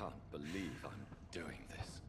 can't believe I'm doing this.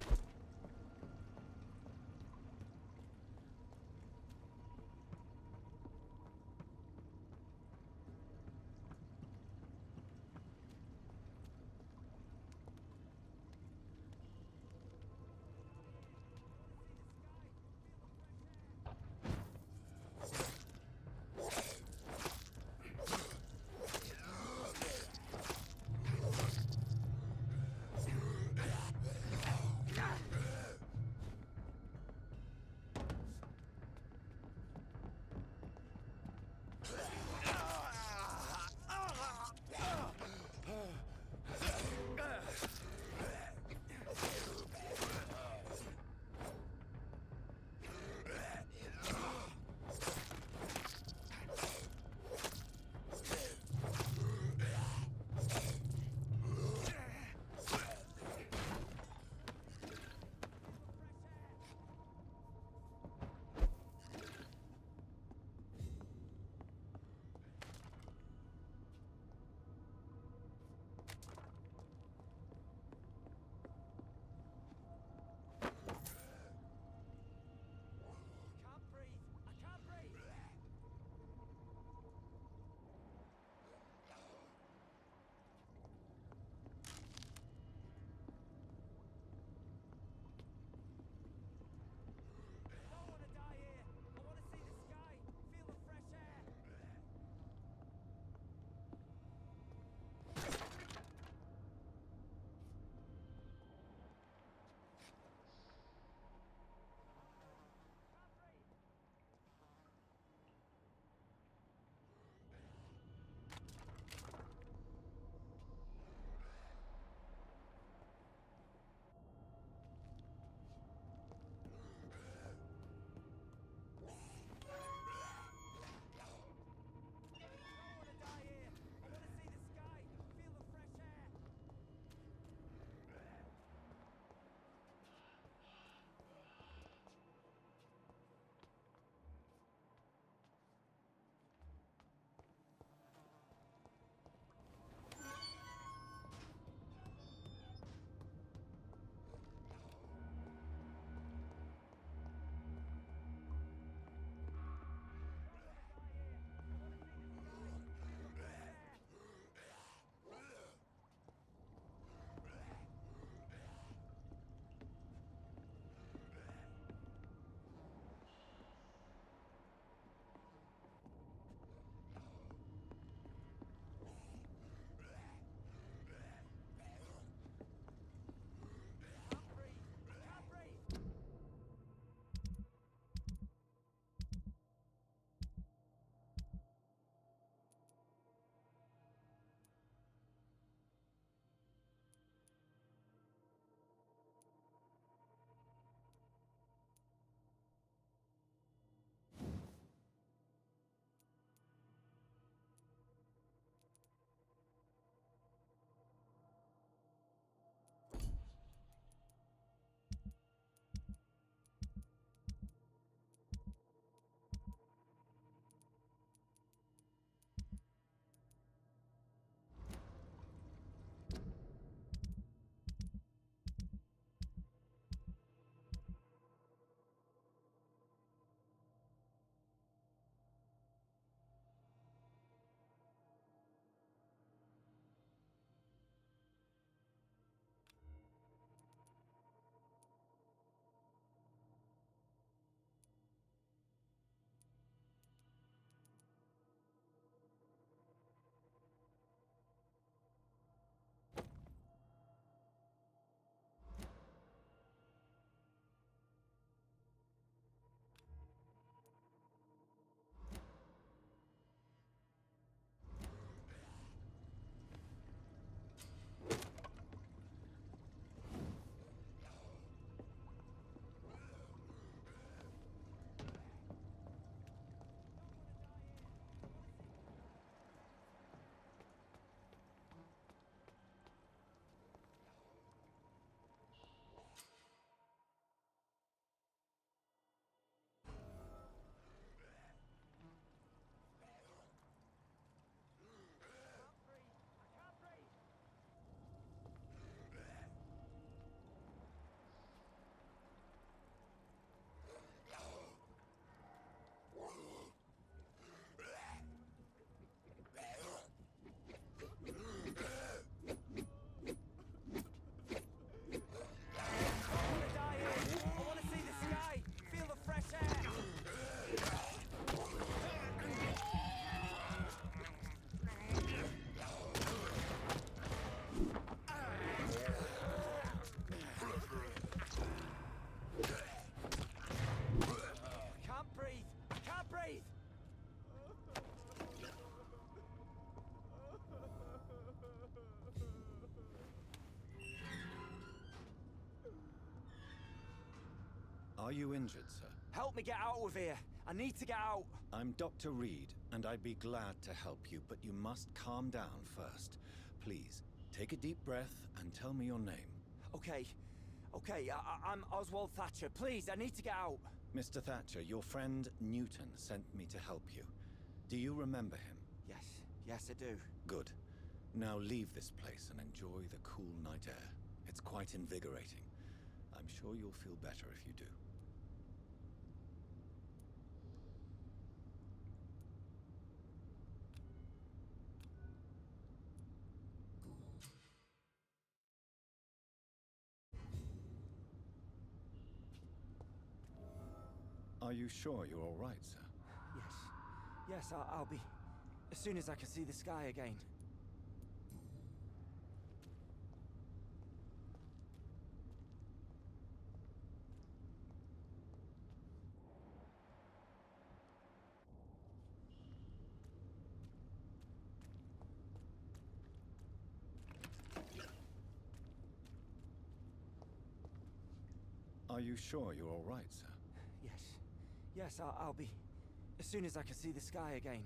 Are you injured, sir? Help me get out of here. I need to get out. I'm Dr. Reed, and I'd be glad to help you, but you must calm down first. Please, take a deep breath and tell me your name. Okay. I'm Oswald Thatcher. Please, I need to get out. Mr. Thatcher, your friend Newton sent me to help you. Do you remember him? Yes, I do. Good. Now leave this place and enjoy the cool night air. It's quite invigorating. I'm sure you'll feel better if you do. Are you sure you're all right, sir? Yes, I'll be... as soon as I can see the sky again. Are you sure you're all right, sir? Yes, I'll be... as soon as I can see the sky again.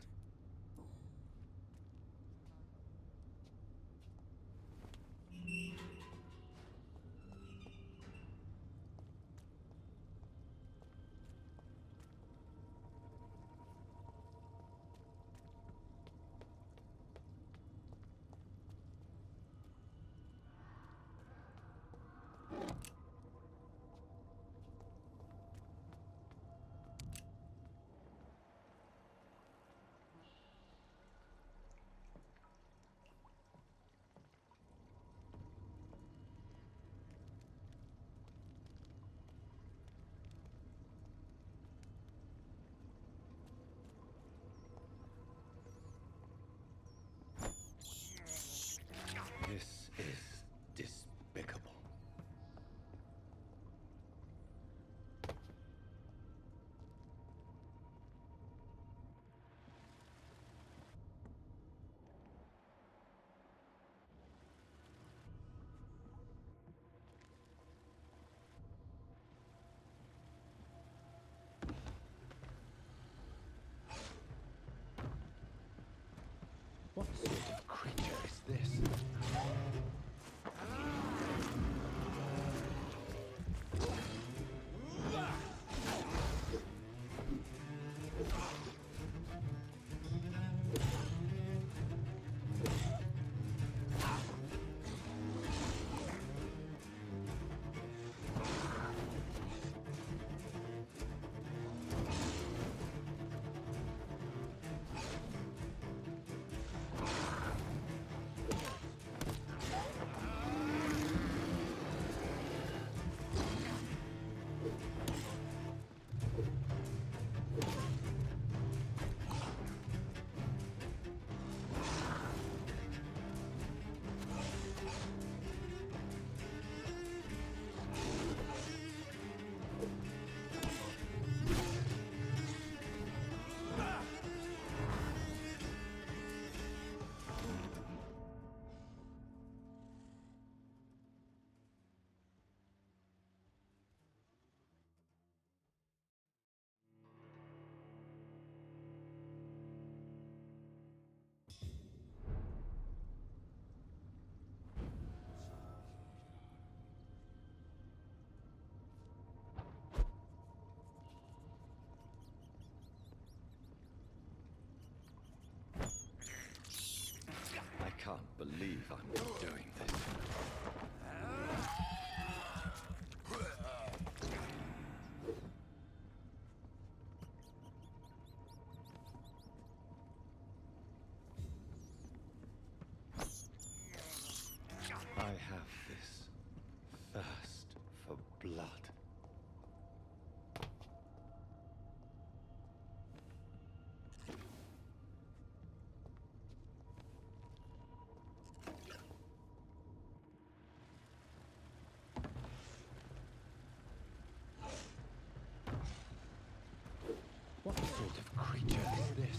This is despicable. What sort of creature is this? I can't believe I'm doing this. I have this thirst for blood. What sort of creature is this?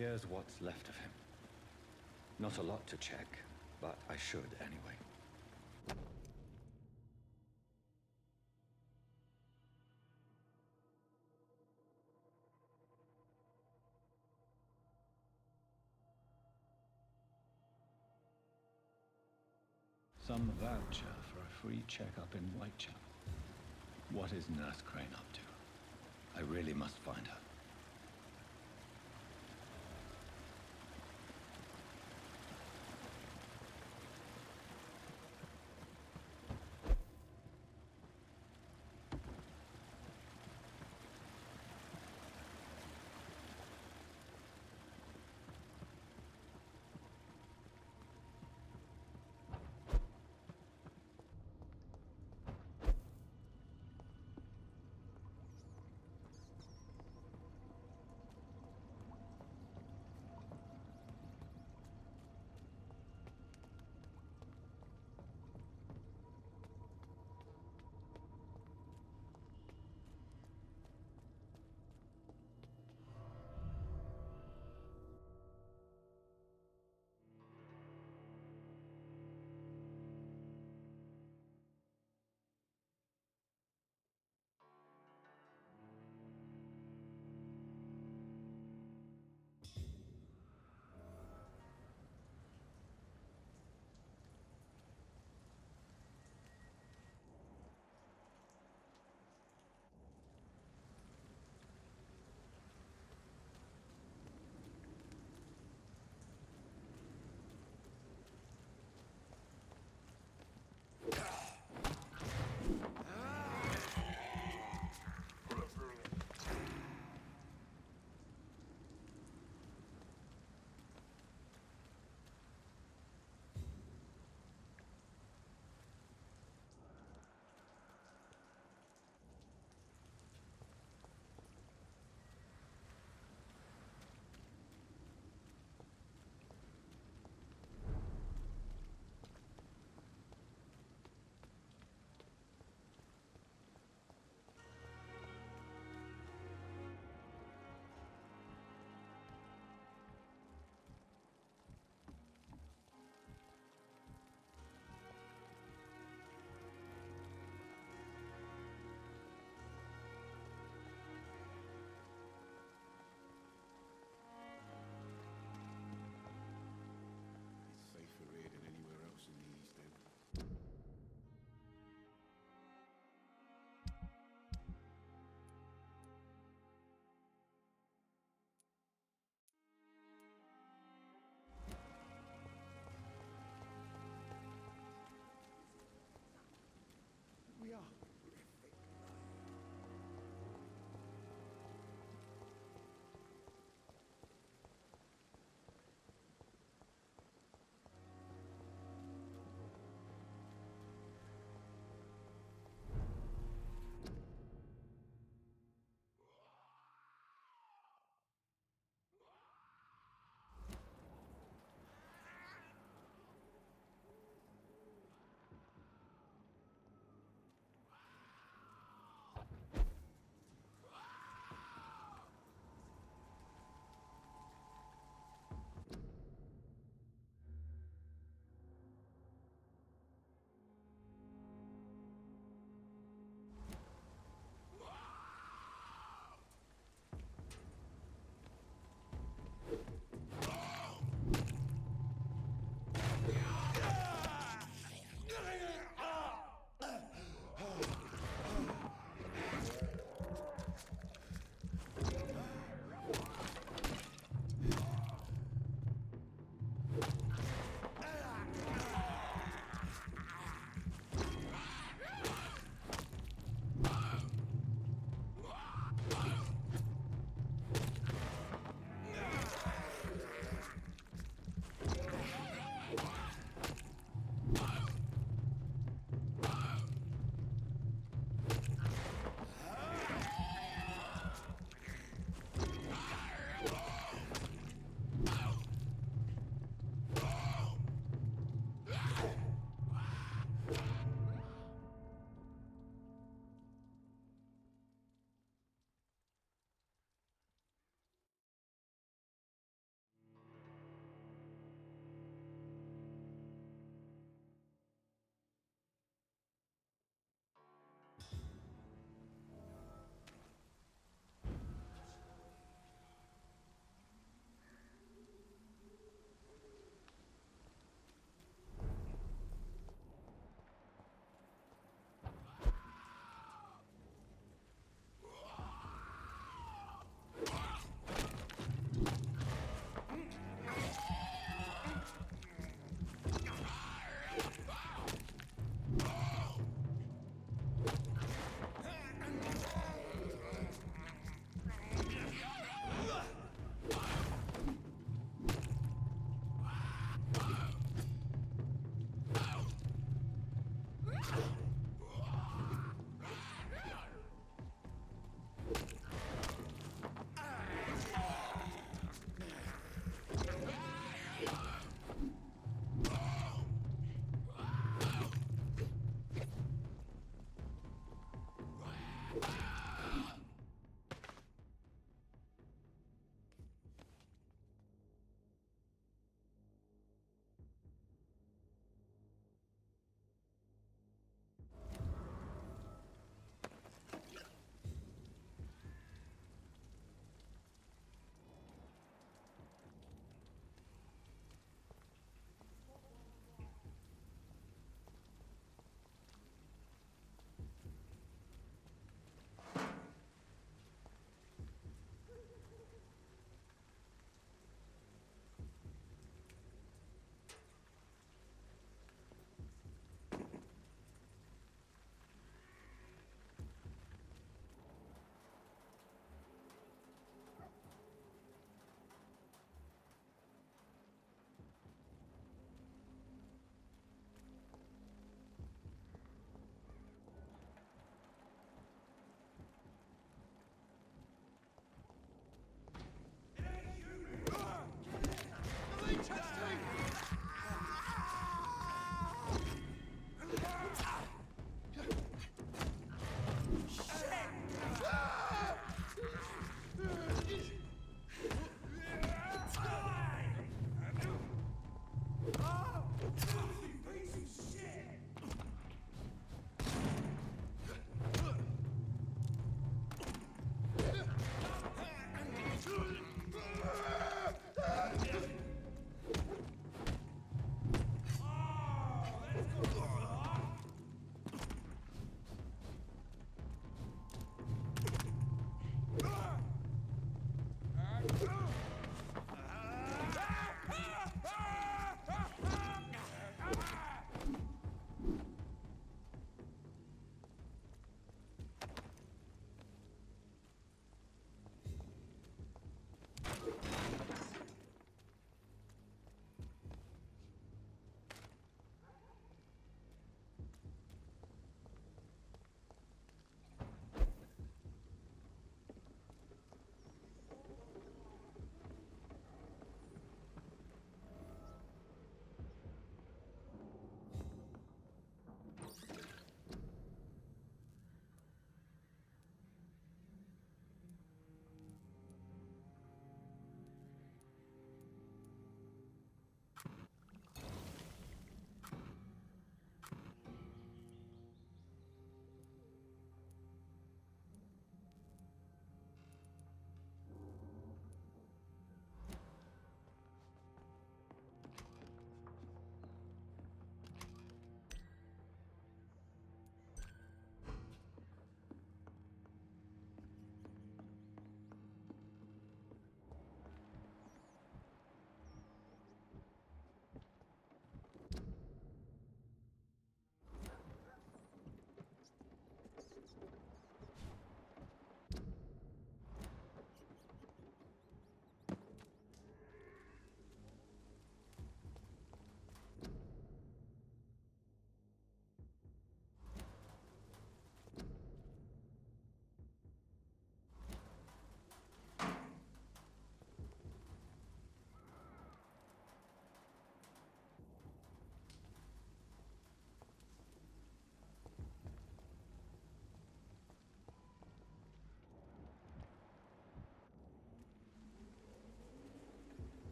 Here's what's left of him. Not a lot to check, but I should anyway. Some voucher for a free checkup in Whitechapel. What is Nurse Crane up to? I really must find her.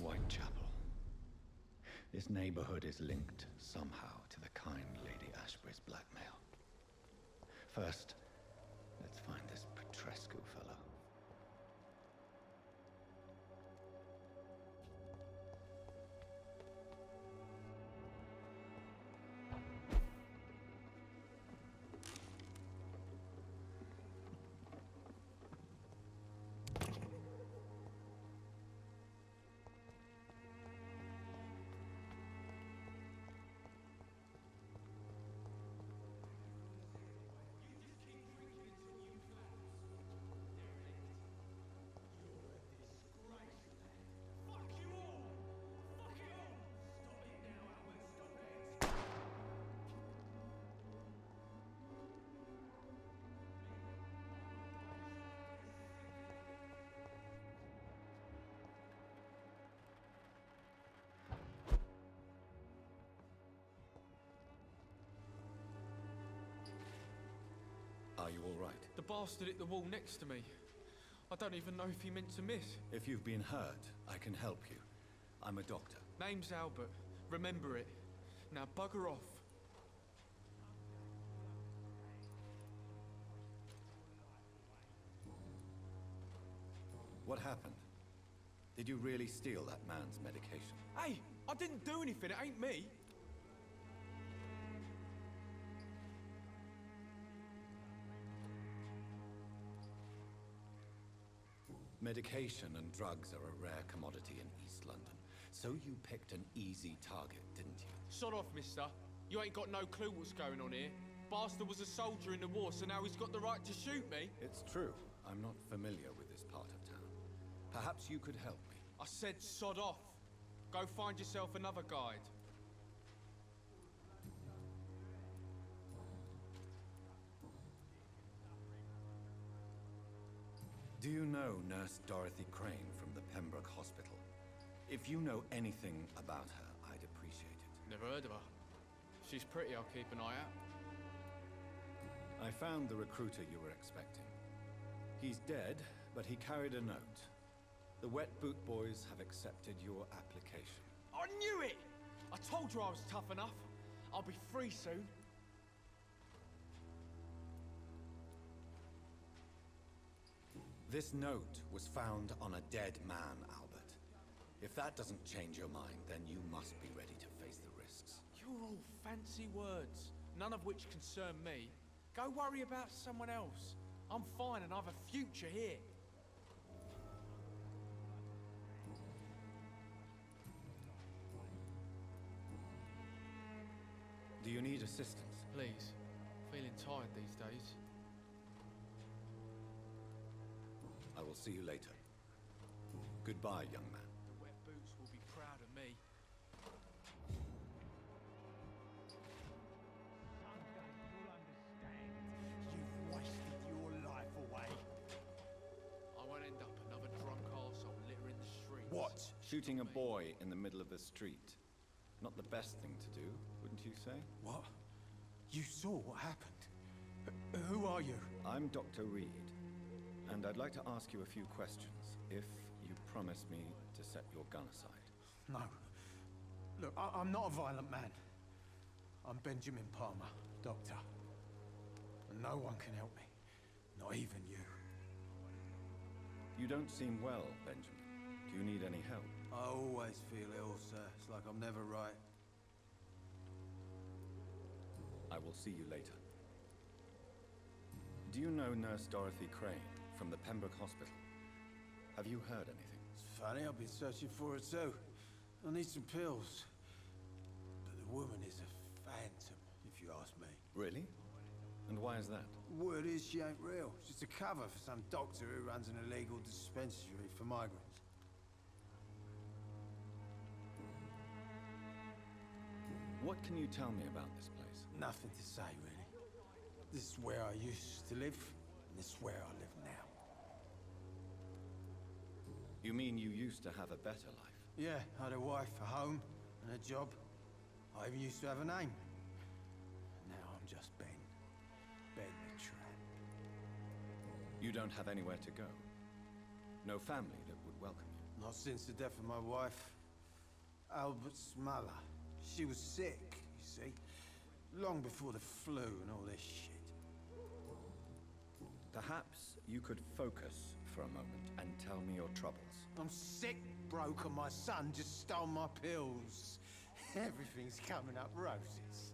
Whitechapel. This neighborhood is linked somehow to the kind Lady Ashbury's blackmail. First, let's find this Petrescu fellow. Are you all right? The bastard hit the wall next to me. I don't even know if he meant to miss. If you've been hurt, I can help you. I'm a doctor. Name's Albert. Remember it. Now bugger off. What happened? Did you really steal that man's medication? Hey, I didn't do anything. It ain't me. Medication and drugs are a rare commodity in East London. So you picked an easy target, didn't you? Sod off, mister. You ain't got no clue what's going on here. Bastard was a soldier in the war, so now he's got the right to shoot me. It's true. I'm not familiar with this part of town. Perhaps you could help me. I said sod off. Go find yourself another guide. Do you know Nurse Dorothy Crane from the Pembroke Hospital? If you know anything about her, I'd appreciate it. Never heard of her. She's pretty, I'll keep an eye out. I found the recruiter you were expecting. He's dead, but he carried a note. The Wet Boot Boys have accepted your application. I knew it! I told you I was tough enough. I'll be free soon. This note was found on a dead man, Albert. If that doesn't change your mind, then you must be ready to face the risks. You're all fancy words, none of which concern me. Go worry about someone else. I'm fine and I have a future here. Do you need assistance? Please. Feeling tired these days. I will see you later. Goodbye, young man. The Wet Boots will be proud of me. Shooting a boy in the middle of the street. Not the best thing to do, wouldn't you say? What? You saw what happened? Who are you? I'm Dr. Reed, and I'd like to ask you a few questions, if you promise me to set your gun aside. No. Look, I'm not a violent man. I'm Benjamin Palmer, doctor. And no one can help me. Not even you. You don't seem well, Benjamin. Do you need any help? I always feel ill, sir. It's like I'm never right. I will see you later. Do you know Nurse Dorothy Crane from the Pembroke Hospital? Have you heard anything? It's funny, I've been searching for her too. I need some pills. But the woman is a phantom, if you ask me. Really? And why is that? Word is she ain't real. She's a cover for some doctor who runs an illegal dispensary for migrants. What can you tell me about this place? Nothing to say, really. This is where I used to live, and this is where I live now. You mean you used to have a better life? Yeah, I had a wife, a home, and a job. I even used to have a name. Now I'm just Ben. Ben the Tramp. You don't have anywhere to go? No family that would welcome you? Not since the death of my wife, Albert's mother. She was sick, you see. Long before the flu and all this shit. Perhaps you could focus for a moment and tell me your troubles. I'm sick, broke, and my son just stole my pills. Everything's coming up roses.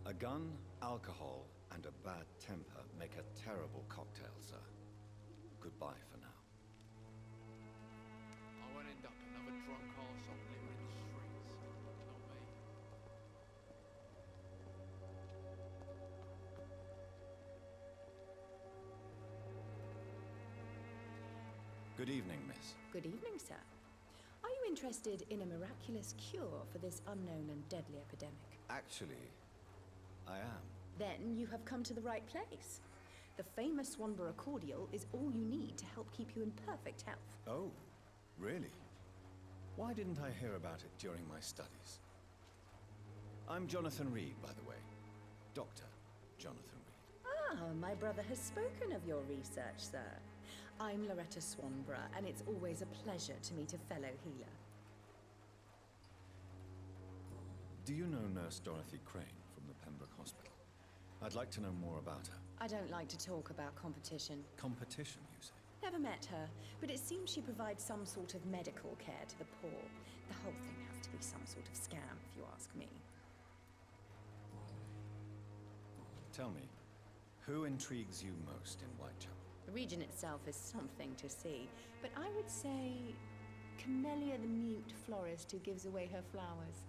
A gun, alcohol, and a bad temper make a terrible cocktail, sir. Goodbye for now. I won't end up another drunk arsehole living in the streets. Not me. Good evening, miss. Good evening, sir. Are you interested in a miraculous cure for this unknown and deadly epidemic? Actually, I am. Then you have come to the right place. The famous Swanborough cordial is all you need to help keep you in perfect health. Oh, really? Why didn't I hear about it during my studies? I'm Jonathan Reed, by the way. Dr. Jonathan Reed. Ah, my brother has spoken of your research, sir. I'm Loretta Swanborough, and it's always a pleasure to meet a fellow healer. Do you know Nurse Dorothy Crane from the Pembroke Hospital? I'd like to know more about her. I don't like to talk about competition. Competition, you say? Never met her, but it seems she provides some sort of medical care to the poor. The whole thing has to be some sort of scam, if you ask me. Tell me, who intrigues you most in Whitechapel? The region itself is something to see, but I would say Camellia the mute florist who gives away her flowers.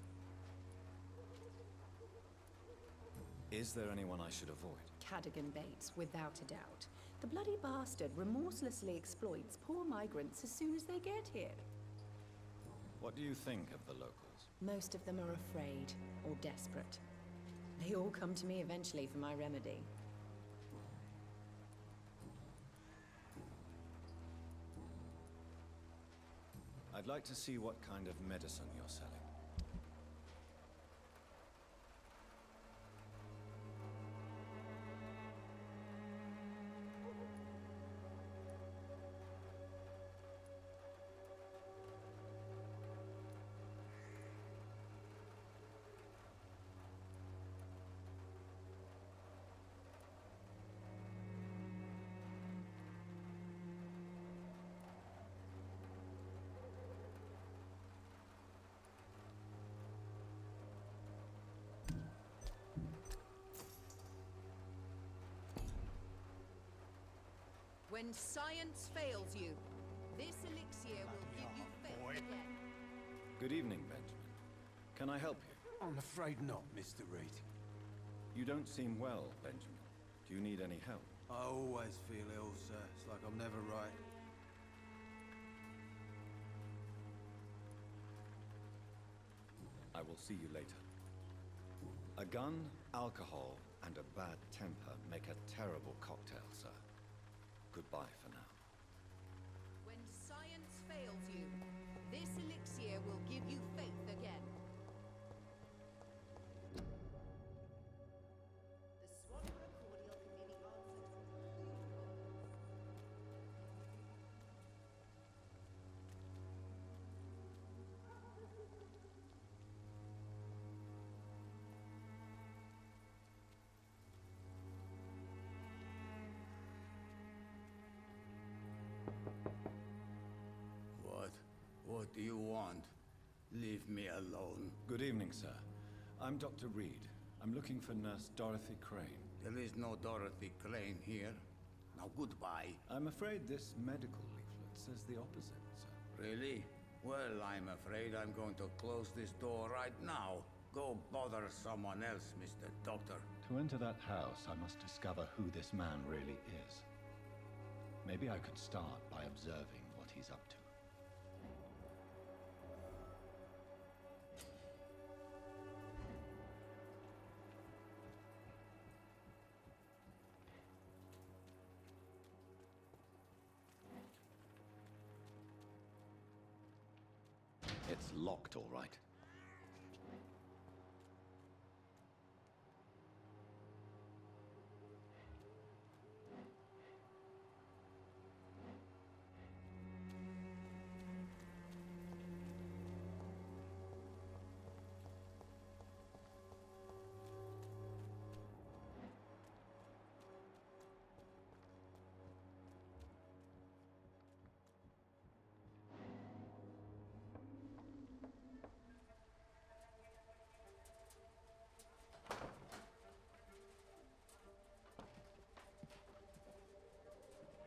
Is there anyone I should avoid? Cadogan Bates, without a doubt. The bloody bastard remorselessly exploits poor migrants as soon as they get here. What do you think of the locals? Most of them are afraid or desperate. They all come to me eventually for my remedy. I'd like to see what kind of medicine you're selling. When science fails you, this elixir will give you faith again. Good evening, Benjamin. Can I help you? I'm afraid not, Mr. Reed. You don't seem well, Benjamin. Do you need any help? I always feel ill, sir. It's like I'm never right. I will see you later. A gun, alcohol, and a bad temper make a terrible cocktail, sir. Goodbye for now. When fails you. This elixir will give you faith again. The Swallower Cordial can be the answer to all your problems. What do you want? Leave me alone. Good evening, sir. I'm Dr. Reed. I'm looking for Nurse Dorothy Crane. There is no Dorothy Crane here. Now goodbye. I'm afraid this medical leaflet says the opposite, sir. Really? Well, I'm afraid I'm going to close this door right now. Go bother someone else, Mr. Doctor. To enter that house, I must discover who this man really is. Maybe I could start by observing what he's up to. It's locked, all right.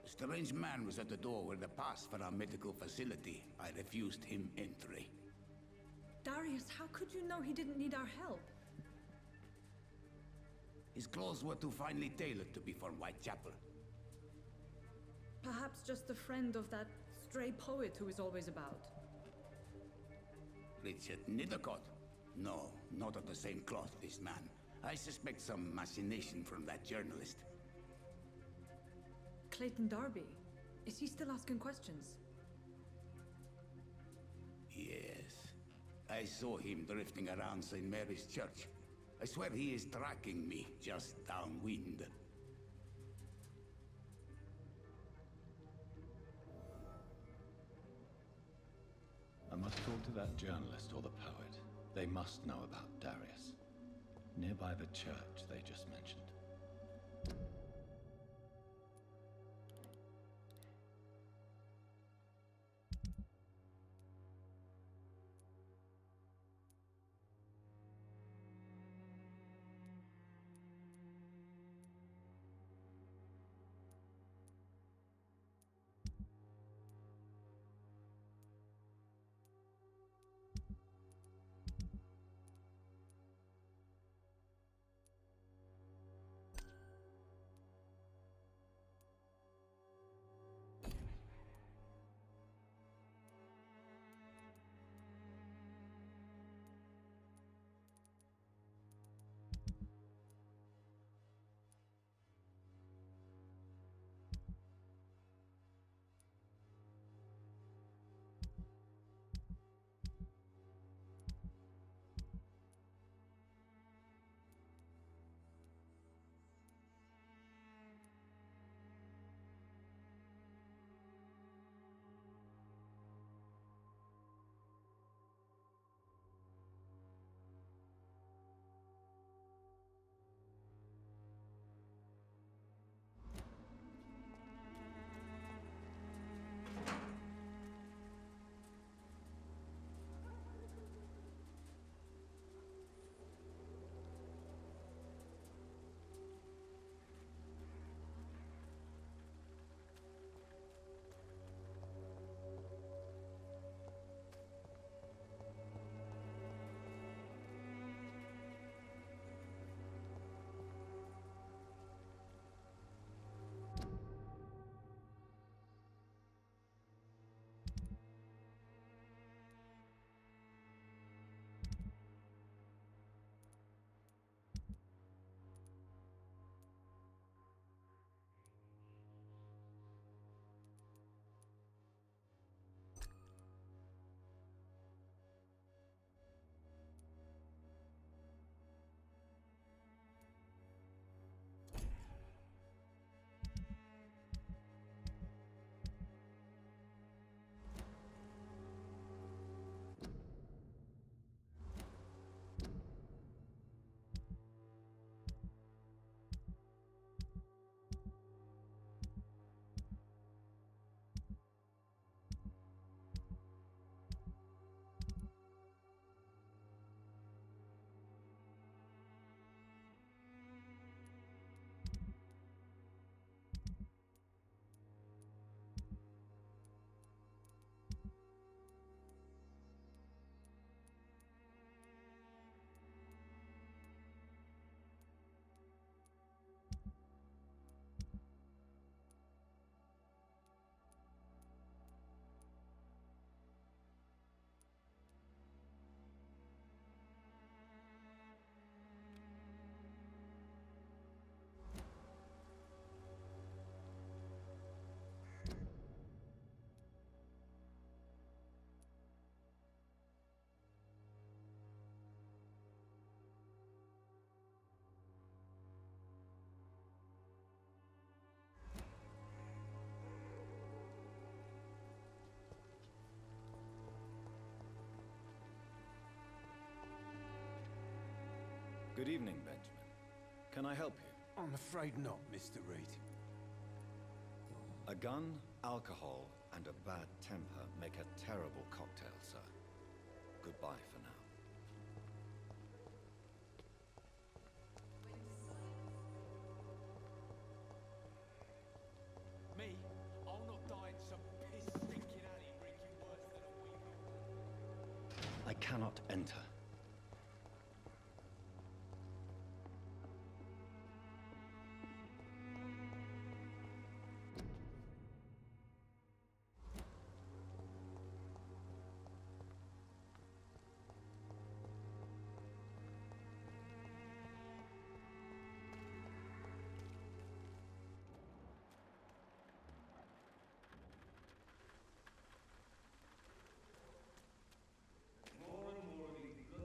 A strange man was at the door with a pass for our medical facility. I refused him entry. Darius, how could you know he didn't need our help? His clothes were too finely tailored to be from Whitechapel. Perhaps just a friend of that stray poet who is always about. Richard Nithercott? No, not of the same cloth, this man. I suspect some machination from that journalist. Clayton Darby. Is he still asking questions? Yes. I saw him drifting around St. Mary's Church. I swear he is tracking me just downwind. I must talk to that journalist or the poet. They must know about Darius. Nearby the church they just mentioned. Good evening, Benjamin. Can I help you? I'm afraid not, Mr. Reed. A gun, alcohol, and a bad temper make a terrible cocktail, sir. Goodbye for now. Me? I'll not die in some piss-stinking alley drinking worse than a week. I cannot enter. More and more illegal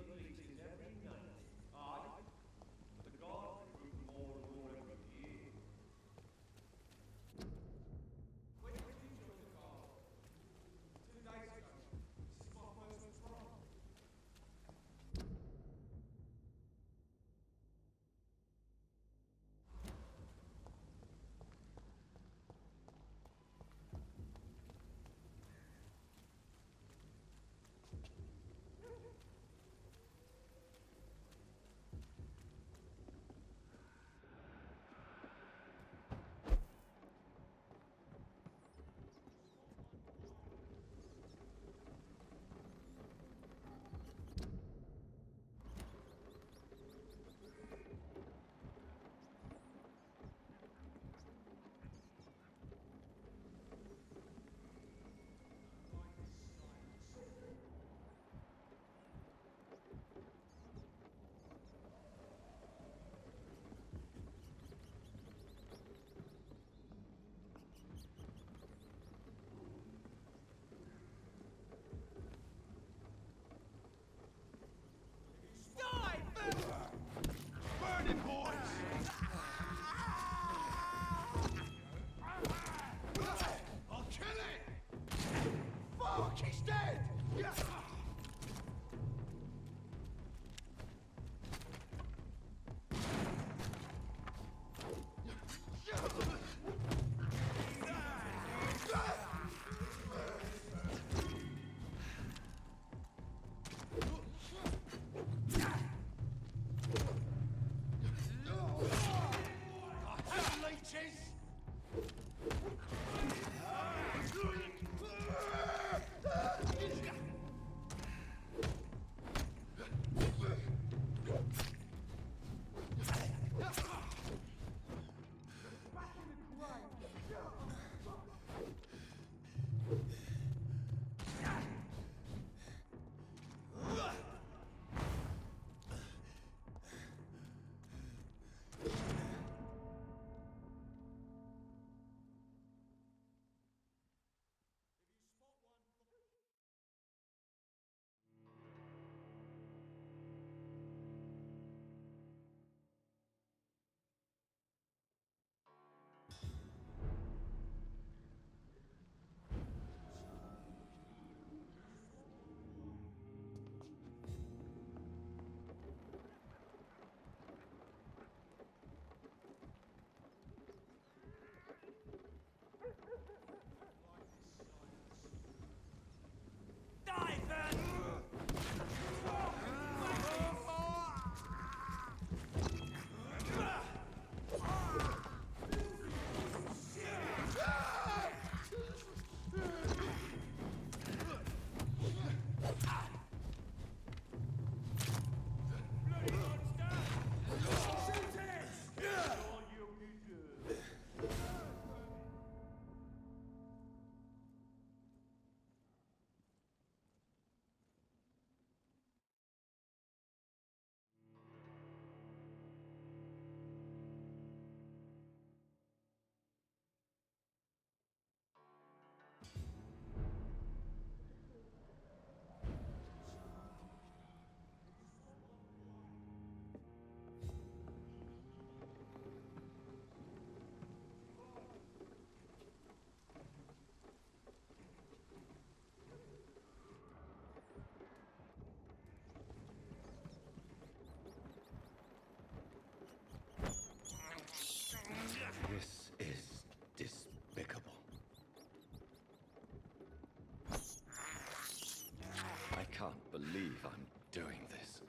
can't believe I'm doing this.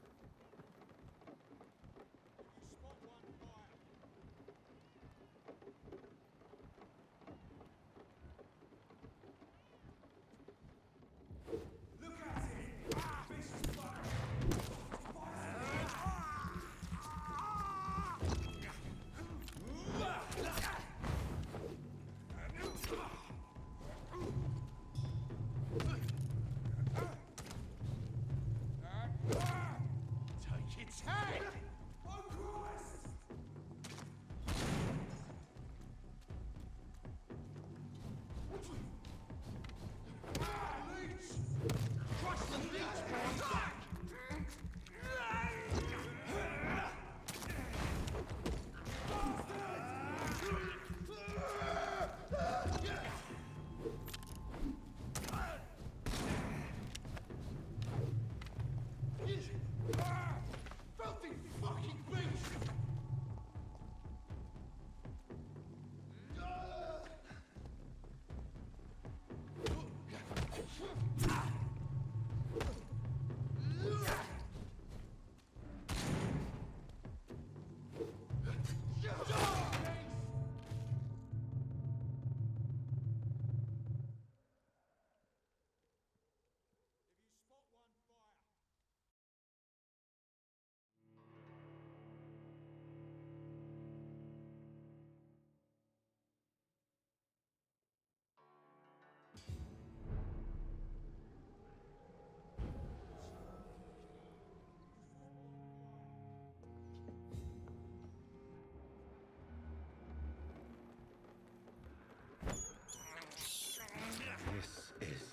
This is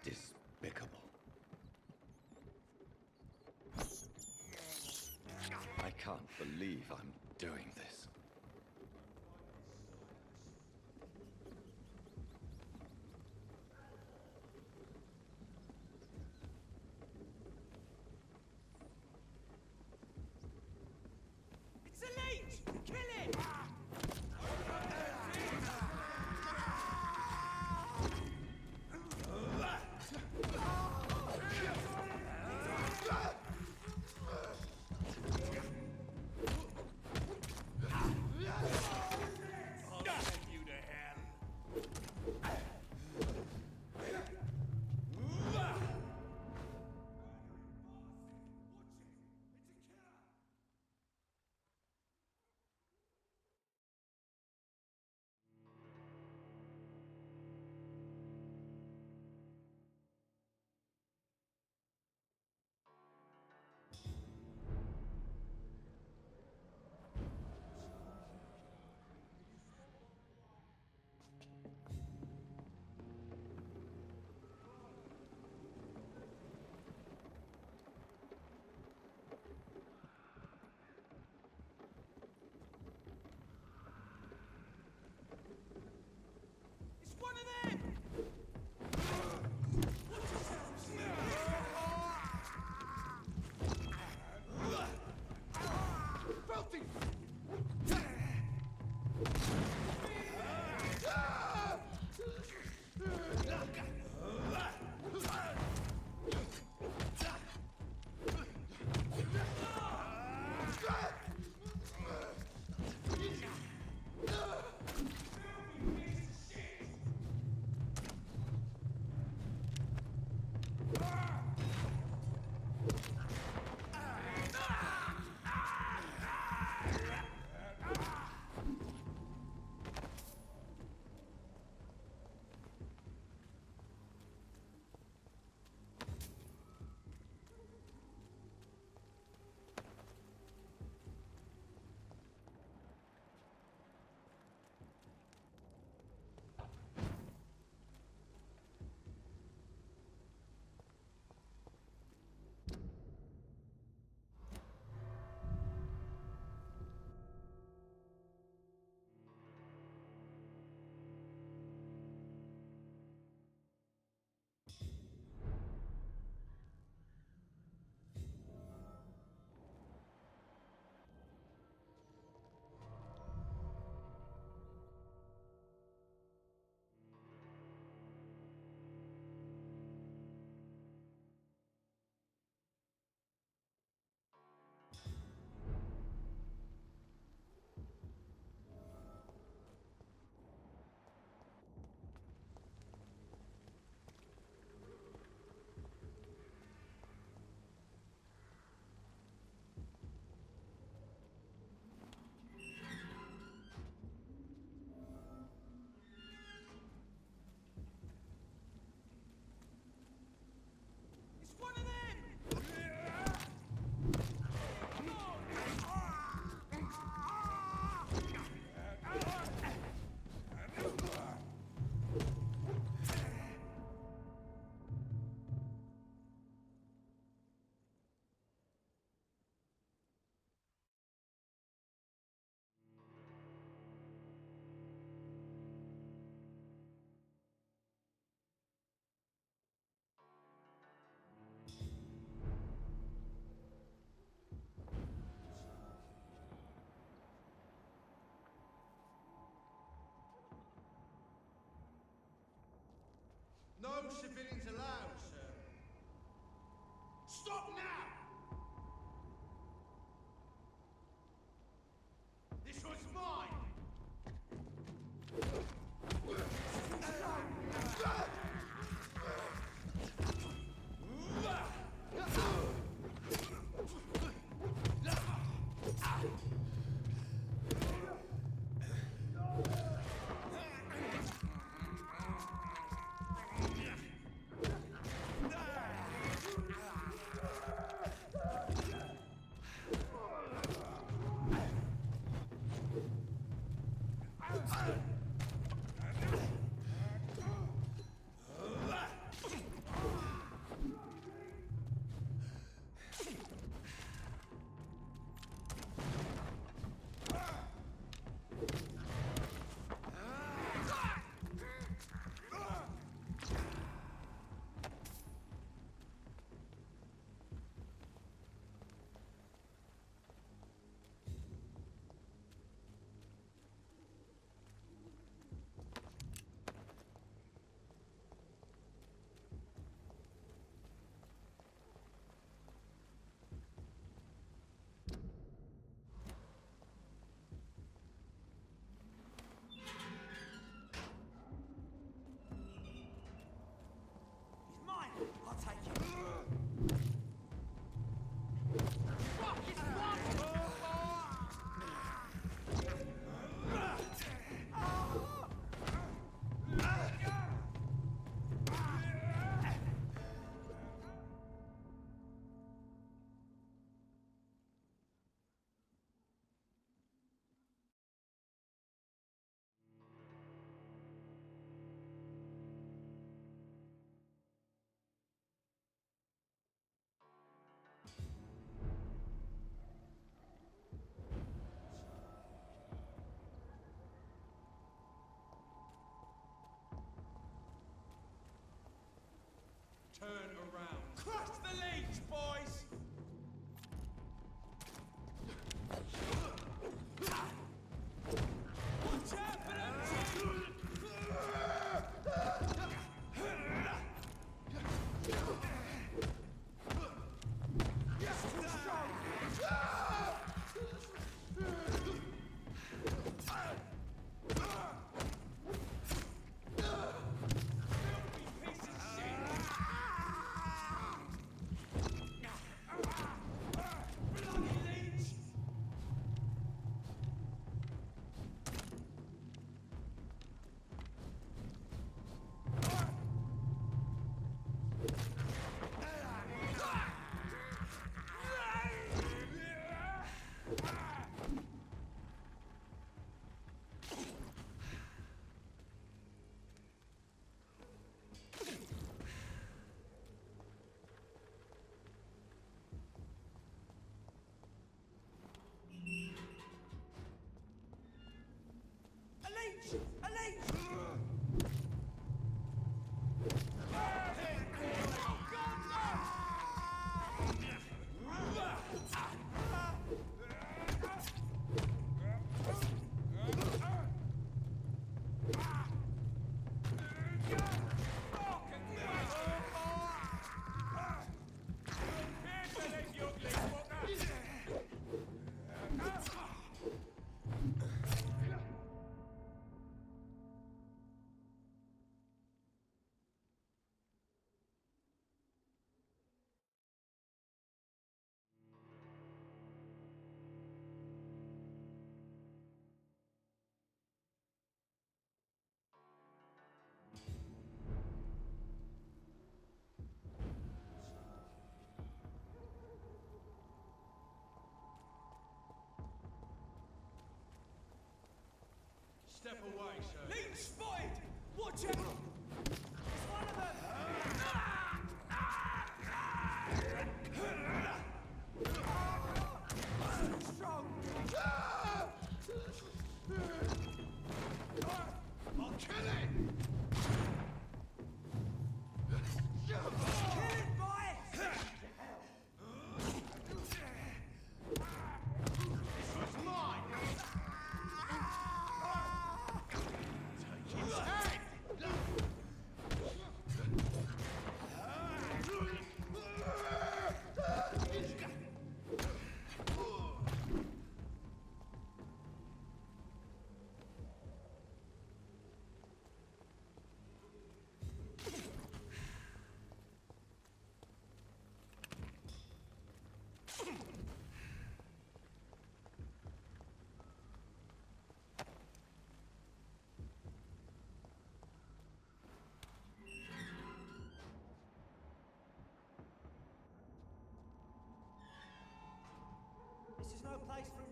despicable. I can't believe I'm doing this. It's a leech! Kill it! No civilians allowed, sir. Stop now! This one's mine! Turn around. Crush the leech, boys! Watch out for them two! Step away, sir. Leech spotted! Watch out! It's one of them! Strong! I'll kill it! Kill it, boys! This was mine! Take his head!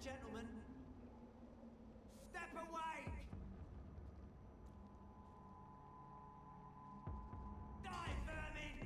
gentlemen. Step away! Die, vermin!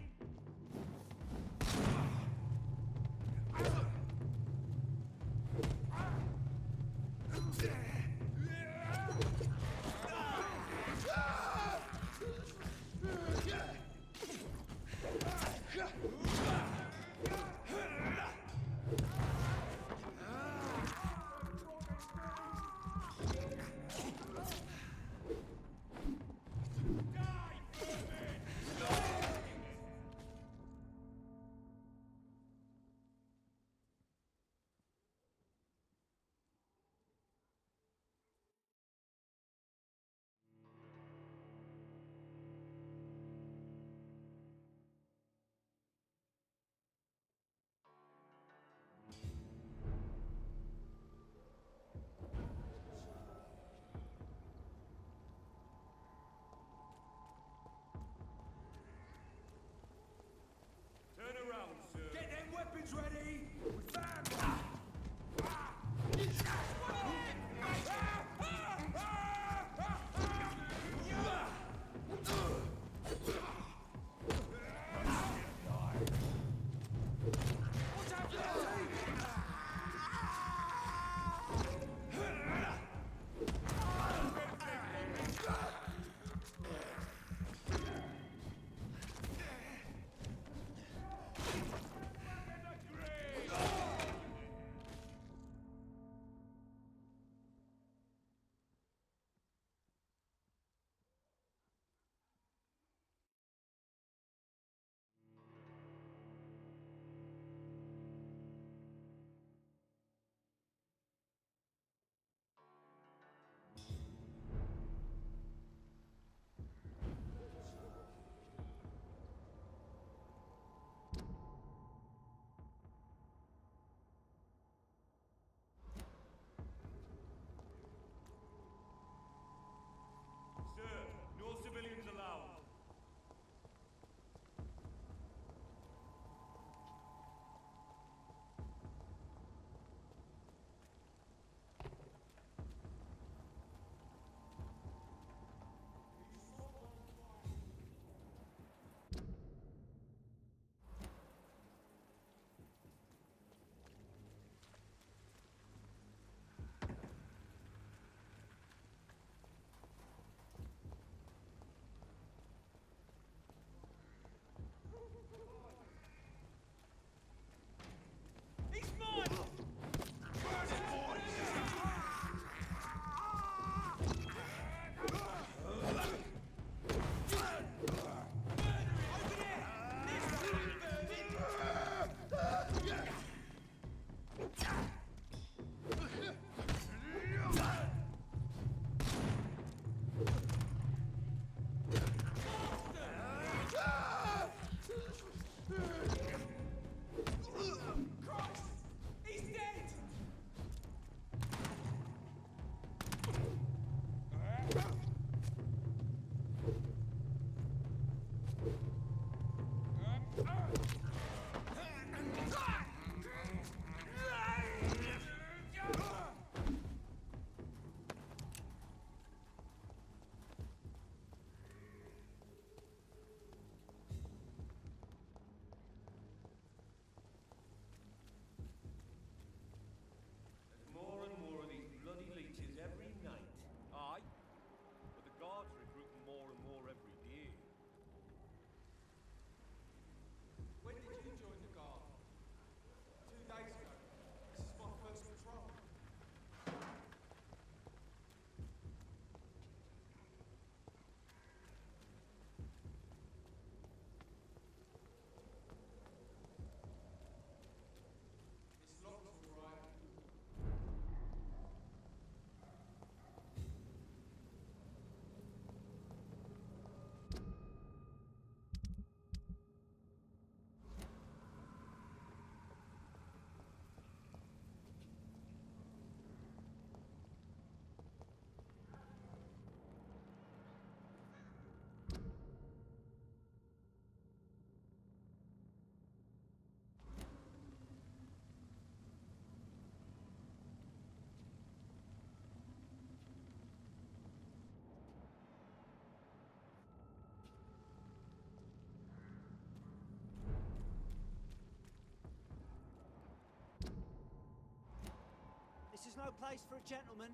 is no place for a gentleman.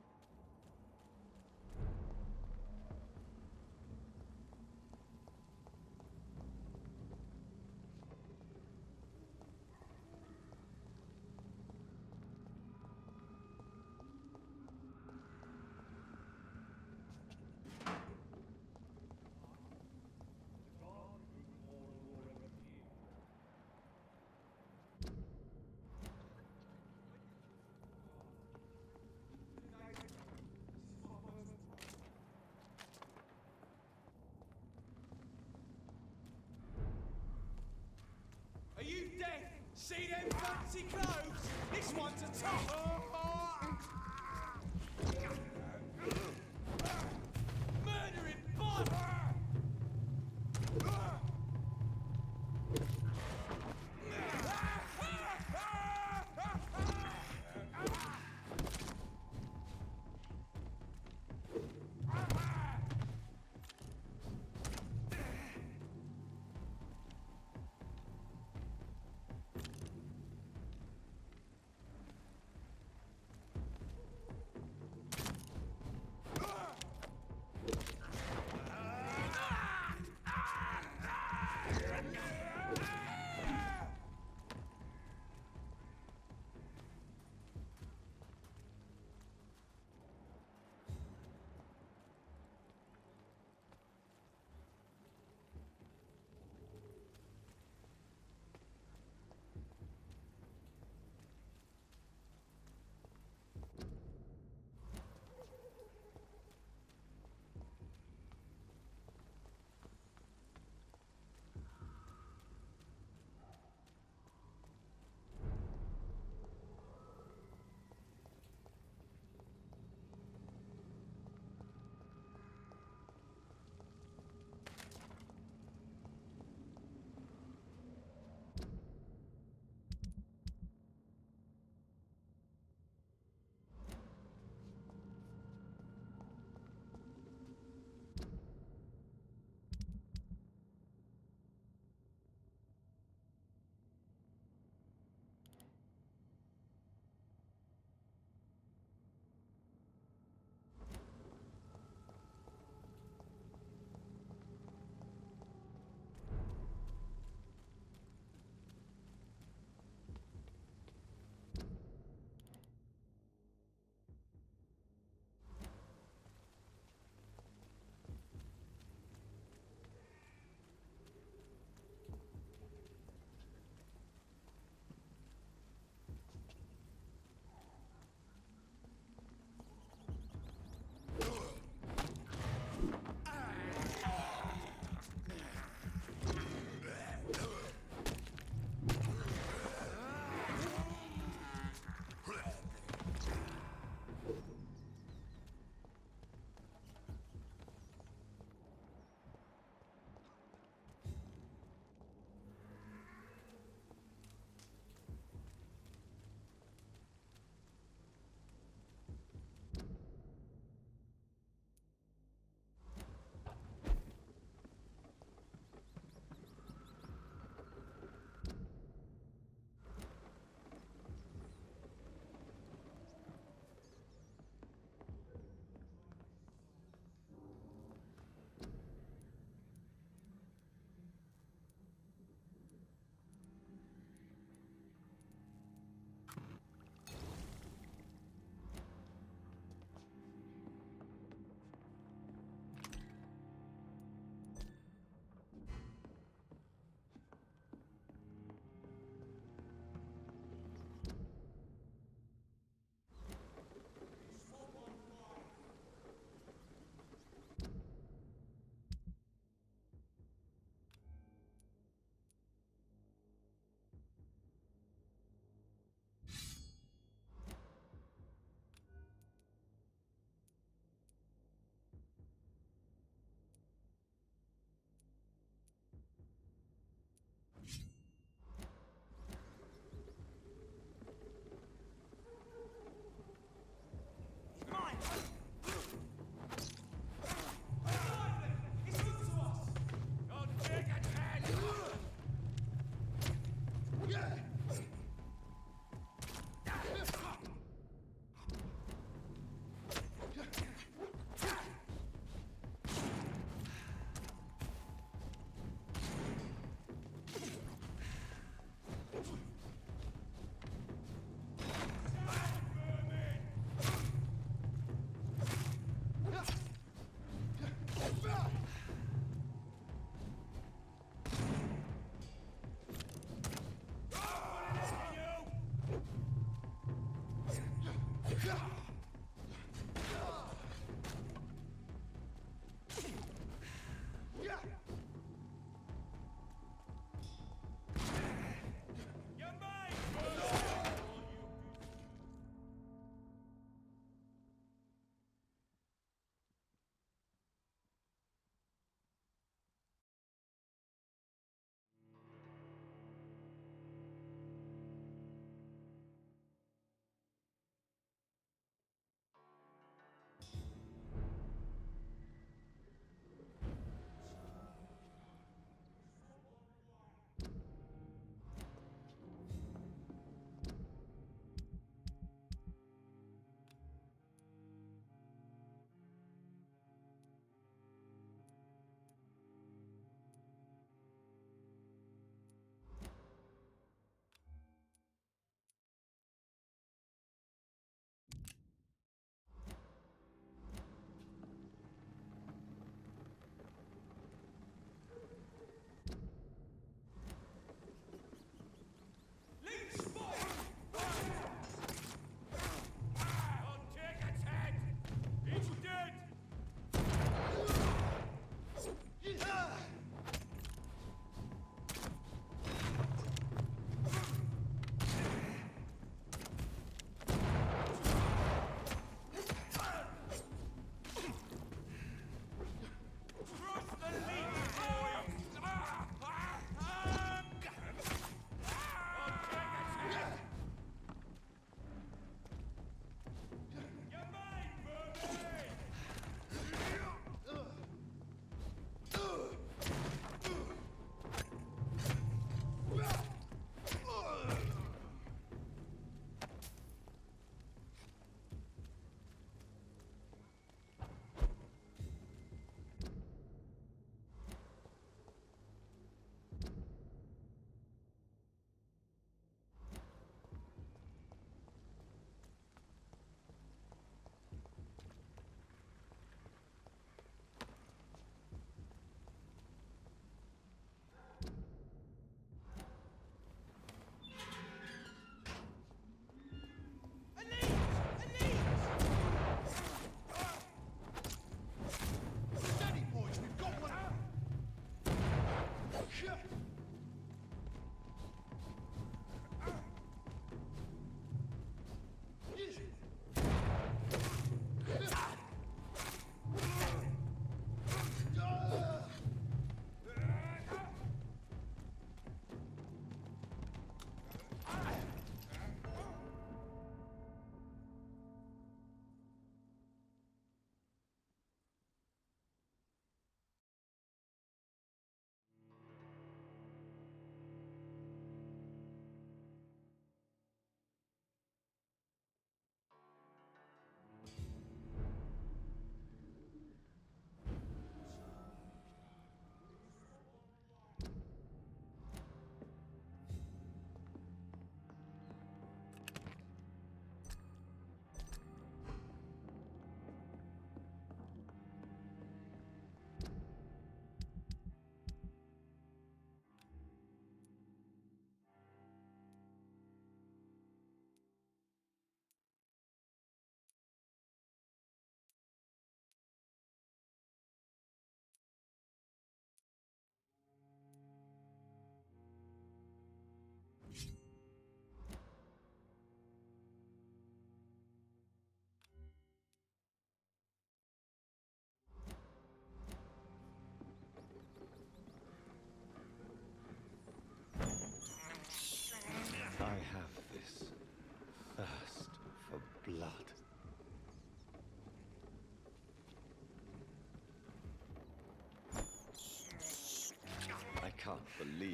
Are you deaf? See them fancy clothes? This one's a top. Murdering fun!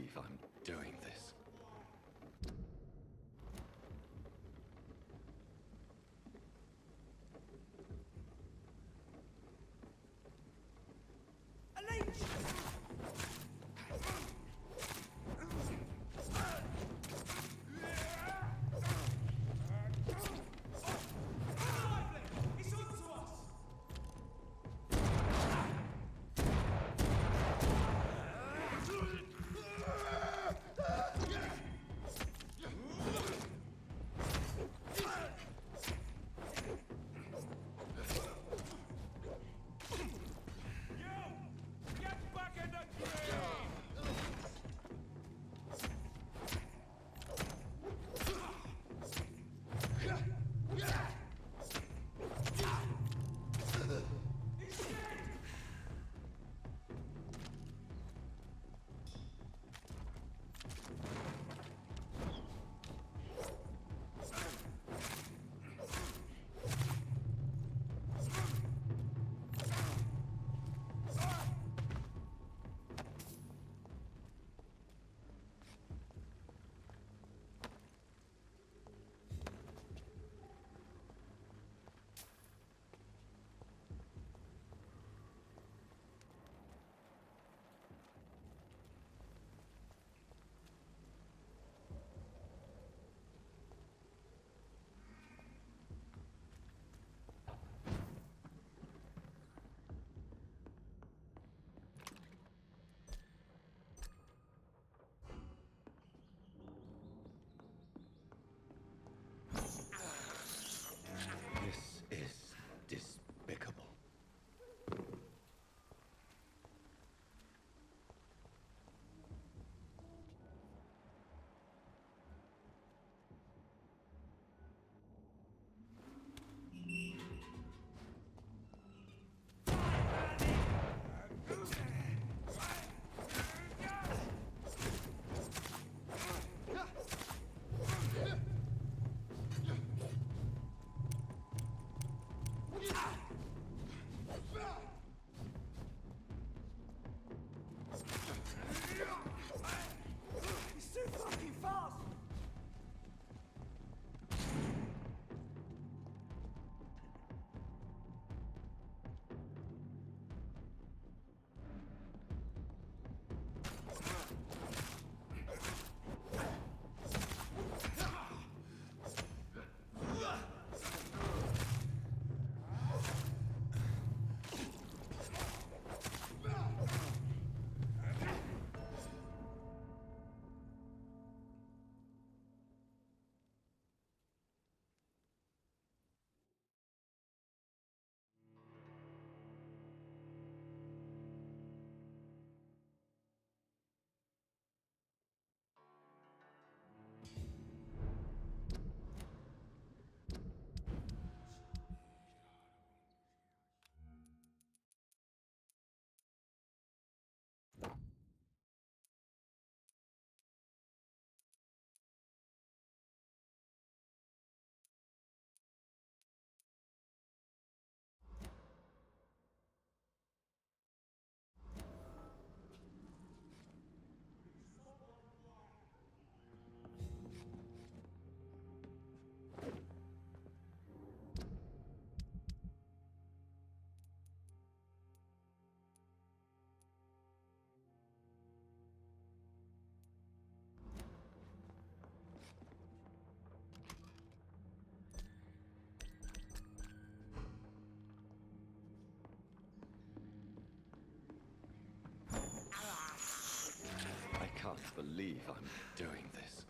believe I'm doing this. It's on to us! Get back in the tree! This is despicable. He's too fucking fast! I can't believe I'm doing this.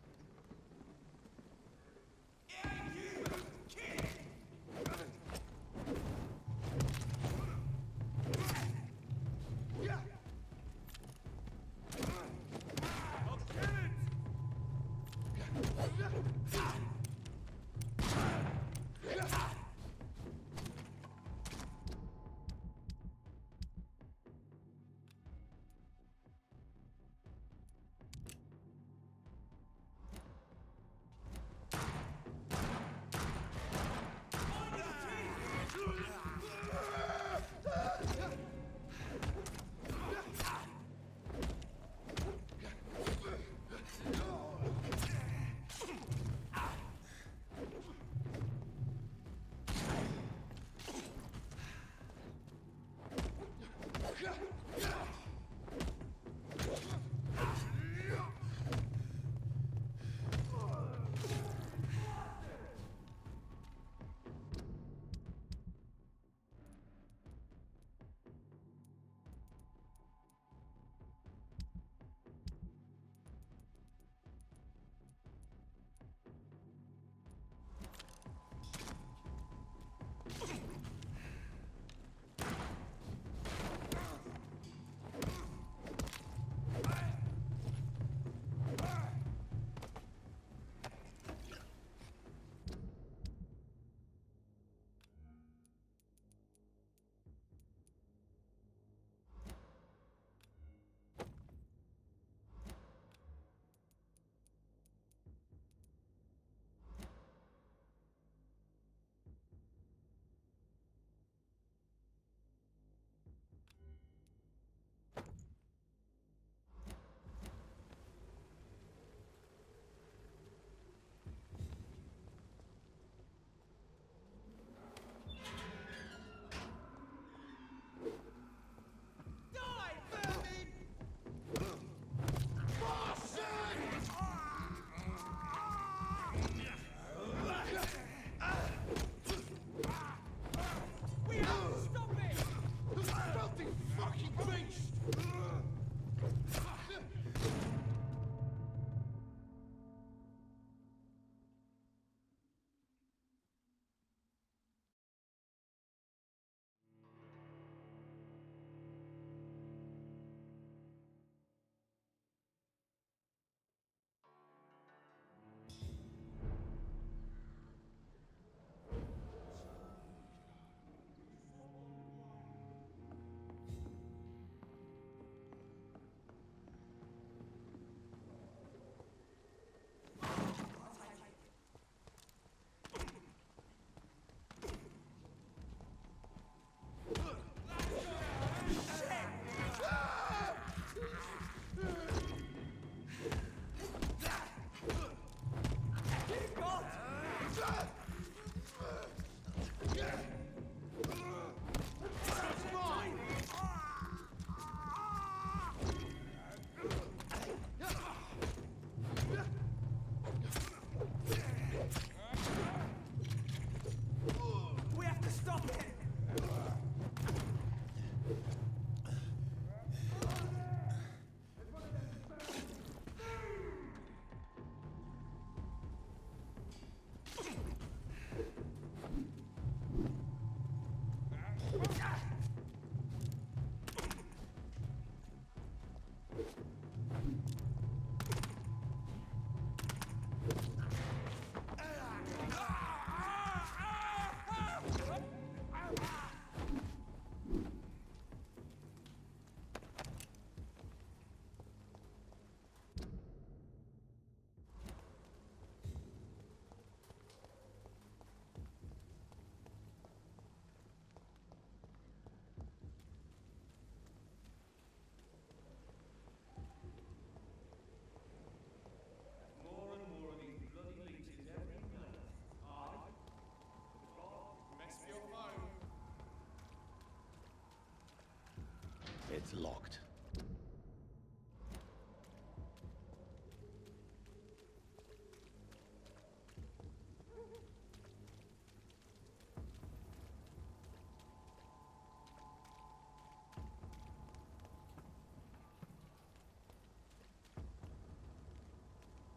It's locked.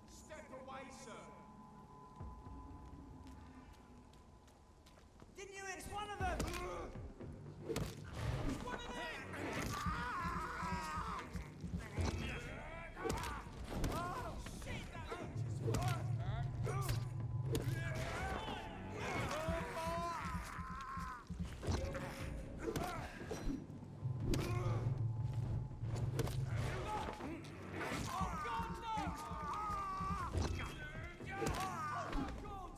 Step away, sir. Didn't you? It's one of them! One of them! Oh, shit, that just Oh, God, no! Oh, my God!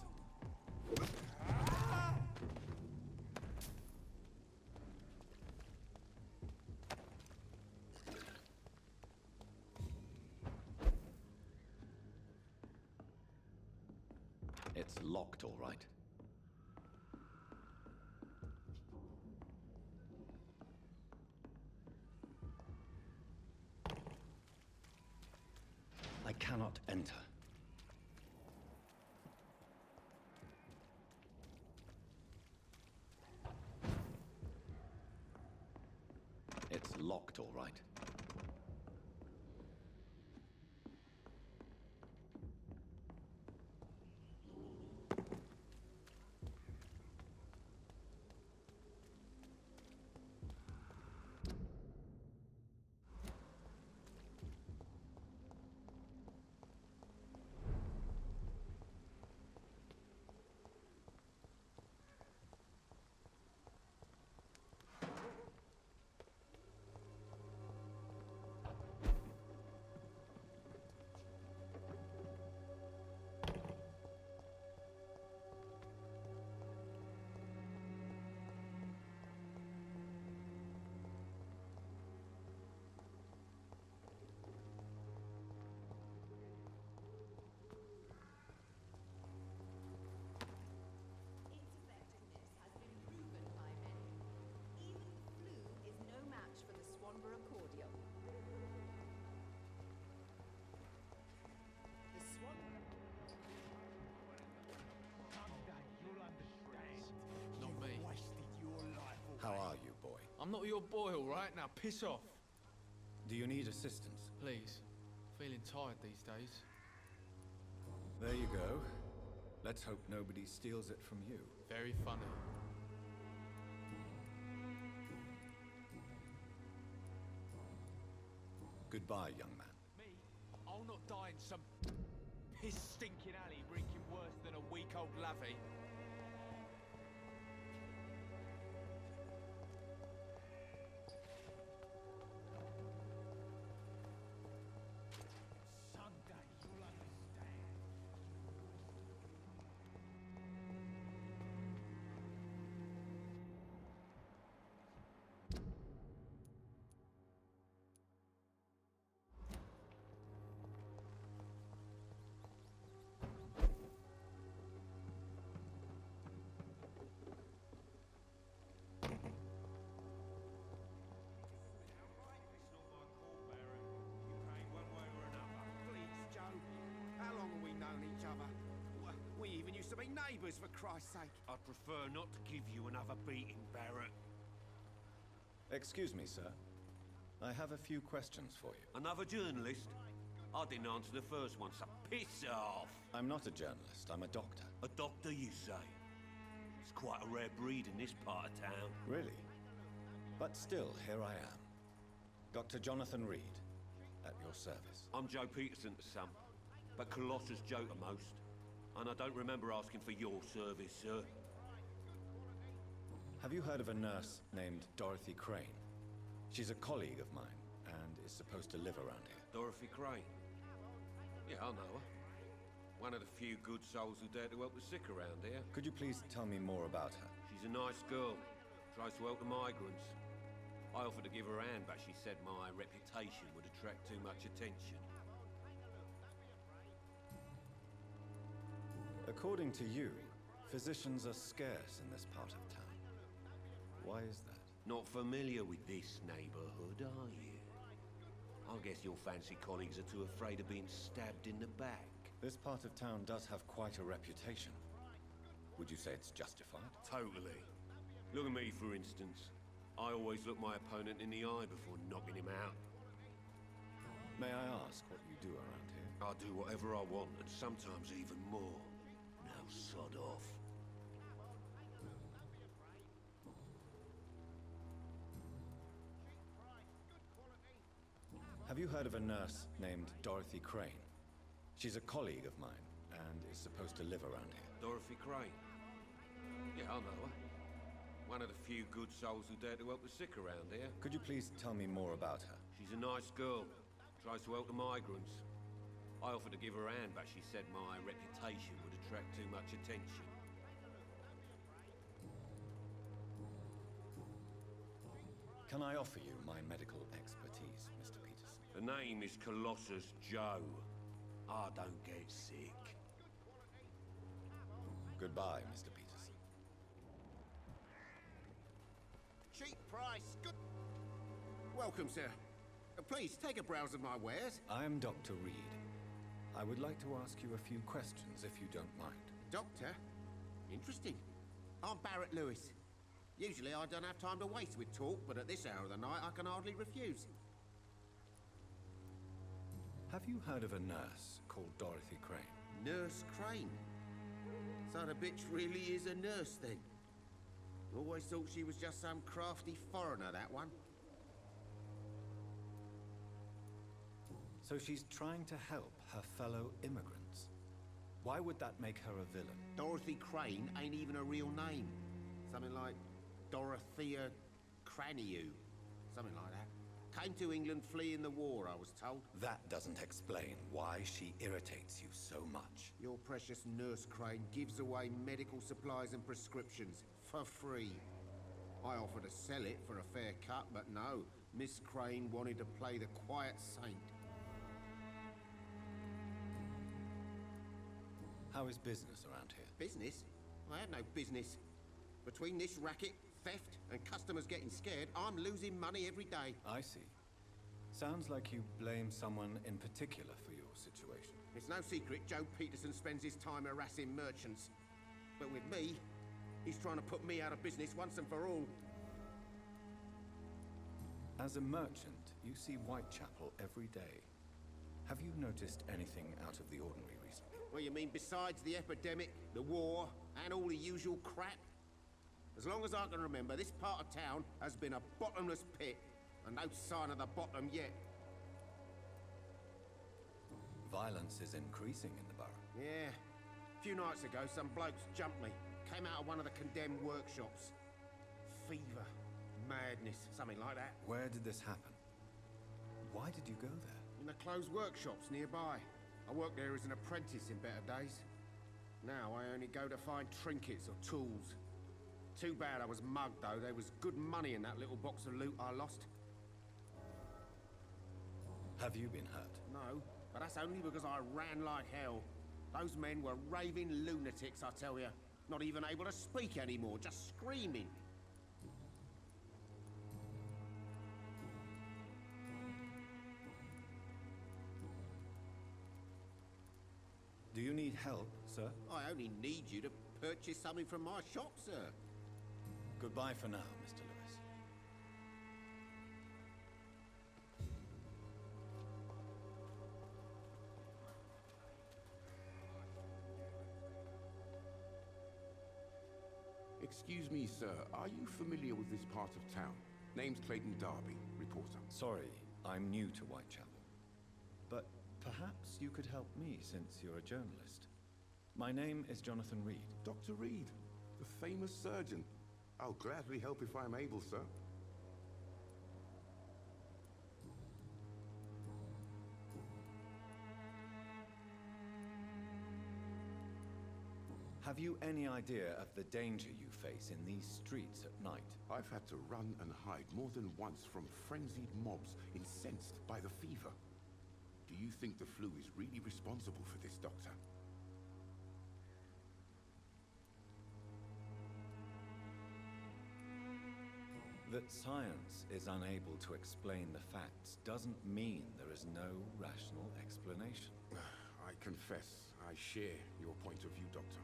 It's locked, all right. I cannot enter. It's locked, all right. Its effectiveness has been proven by many. Even flu is no match for the Swanborough cordial. The Swanborough... Not me. How are you, boy? I'm not your boy, all right? Now piss off. Do you need assistance? Please. Feeling tired these days. There you go. Let's hope nobody steals it from you. Very funny. Goodbye, young man. Me? I'll not die in some piss-stinking alley reeking worse than a week-old lavvy. Someday you'll understand. We even used to be neighbours, for Christ's sake. I'd prefer not to give you another beating, Barrett. Excuse me, sir. I have a few questions for you. Another journalist? I didn't answer the first one, so piss off! I'm not a journalist, I'm a doctor. A doctor, you say? It's quite a rare breed in this part of town. Really? But still, here I am. Dr. Jonathan Reed, at your service. I'm Joe Peterson's son, but Colossus Joe to most. And I don't remember asking for your service, sir. Have you heard of a nurse named Dorothy Crane? She's a colleague of mine, and is supposed to live around here. Dorothy Crane? Yeah, I know her. One of the few good souls who dare to help the sick around here. Could you please tell me more about her? She's a nice girl. Tries to help the migrants. I offered to give her a hand, but she said my reputation would attract too much attention. According to you, physicians are scarce in this part of town. Why is that? Not familiar with this neighborhood, are you? I guess your fancy colleagues are too afraid of being stabbed in the back. This part of town does have quite a reputation. Would you say it's justified? Totally. Look at me, for instance. I always look my opponent in the eye before knocking him out. May I ask what you do around here? I do whatever I want, and sometimes even more. Now sod off. Have you heard of a nurse named Dorothy Crane? She's a colleague of mine, and is supposed to live around here. Dorothy Crane? Yeah, I know her. One of the few good souls who dare to help the sick around here. Could you please tell me more about her? She's a nice girl. Tries to help the migrants. I offered to give her a hand, but she said my reputation would attract too much attention. Can I offer you my medical expertise, Mr. Peterson? The name is Colossus Joe. I don't get sick. Goodbye, Mr. Peterson. Cheap price, good... Welcome, sir. Please, take a browse of my wares. I am Dr. Reed. I would like to ask you a few questions, if you don't mind. Doctor? Interesting. I'm Barrett Lewis. Usually I don't have time to waste with talk, but at this hour of the night I can hardly refuse. Have you heard of a nurse called Dorothy Crane? Nurse Crane? So the bitch really is a nurse, then? Always thought she was just some crafty foreigner, that one. So she's trying to help her fellow immigrants. Why would that make her a villain? Dorothy Crane ain't even a real name. Something like Dorothea Craniu. Something like that. Came to England fleeing the war, I was told. That doesn't explain why she irritates you so much. Your precious Nurse Crane gives away medical supplies and prescriptions for free. I offered to sell it for a fair cut, but no. Miss Crane wanted to play the quiet saint. How is business around here? Business? I have no business. Between this racket, theft, and customers getting scared, I'm losing money every day. I see. Sounds like you blame someone in particular for your situation. It's no secret Joe Peterson spends his time harassing merchants. But with me, he's trying to put me out of business once and for all. As a merchant, you see Whitechapel every day. Have you noticed anything out of the ordinary recently? What you mean besides the epidemic, the war, and all the usual crap? As long as I can remember, this part of town has been a bottomless pit, and no sign of the bottom yet. Violence is increasing in the borough. Yeah. A few nights ago, some blokes jumped me. Came out of one of the condemned workshops. Fever, madness, something like that. Where did this happen? Why did you go there? In the closed workshops nearby. I worked there as an apprentice in better days. Now I only go to find trinkets or tools. Too bad I was mugged, though. There was good money in that little box of loot I lost. Have you been hurt? No, but that's only because I ran like hell. Those men were raving lunatics, I tell you. Not even able to speak anymore, just screaming. Do you need help, sir? I only need you to purchase something from my shop, sir. Goodbye for now, Mr. Lewis. Excuse me, sir. Are you familiar with this part of town? Name's Clayton Darby, reporter. Sorry, I'm new to Whitechapel. But perhaps you could help me since you're a journalist. My name is Jonathan Reed. Dr. Reed, the famous surgeon. I'll gladly help if I'm able, sir. Have you any idea of the danger you face in these streets at night? I've had to run and hide more than once from frenzied mobs incensed by the fever. Do you think the flu is really responsible for this, Doctor? That science is unable to explain the facts doesn't mean there is no rational explanation. I confess, I share your point of view, Doctor.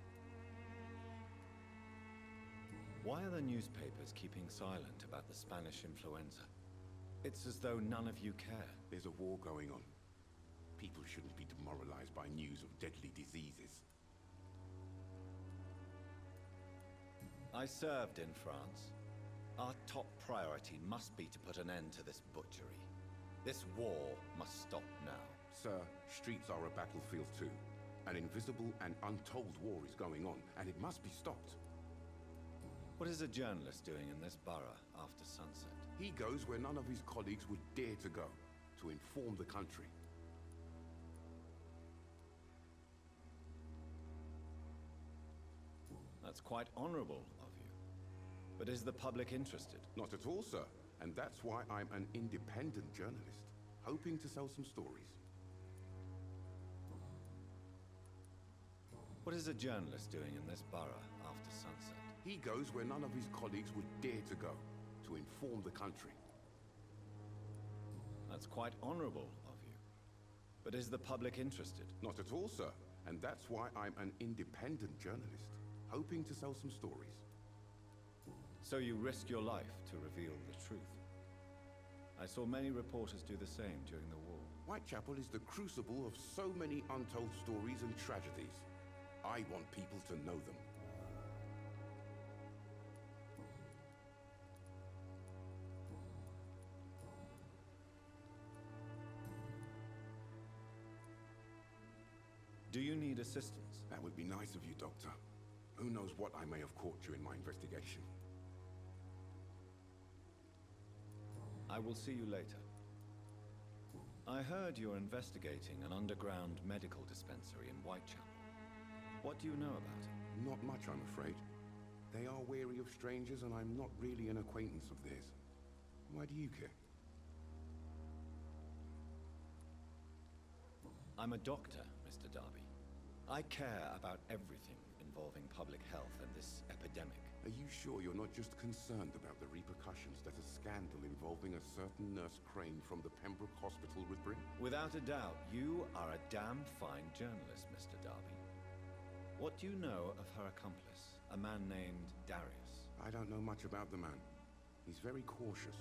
Why are the newspapers keeping silent about the Spanish influenza? It's as though none of you care. There's a war going on. People shouldn't be demoralized by news of deadly diseases. I served in France. Our top priority must be to put an end to this butchery. This war must stop now. Sir, streets are a battlefield too. An invisible and untold war is going on, and it must be stopped. What is a journalist doing in this borough after sunset? He goes where none of his colleagues would dare to go, to inform the country. That's quite honorable of you. But is the public interested? Not at all, sir. And that's why I'm an independent journalist, hoping to sell some stories. What is a journalist doing in this borough after sunset? He goes where none of his colleagues would dare to go, to inform the country. That's quite honorable of you. But is the public interested? Not at all, sir. And that's why I'm an independent journalist, hoping to sell some stories. So you risk your life to reveal the truth. I saw many reporters do the same during the war. Whitechapel is the crucible of so many untold stories and tragedies. I want people to know them. Do you need assistance? That would be nice of you, Doctor. Who knows what I may have caught you in my investigation. I will see you later. I heard you're investigating an underground medical dispensary in Whitechapel. What do you know about it? Not much, I'm afraid. They are wary of strangers, and I'm not really an acquaintance of theirs. Why do you care? I'm a doctor, Mr. Darby. I care about everything involving public health and this epidemic. Are you sure you're not just concerned about the repercussions that a scandal involving a certain Nurse Crane from the Pembroke Hospital would bring? Without a doubt, you are a damn fine journalist, Mr. Darby. What do you know of her accomplice, a man named Darius? I don't know much about the man. He's very cautious,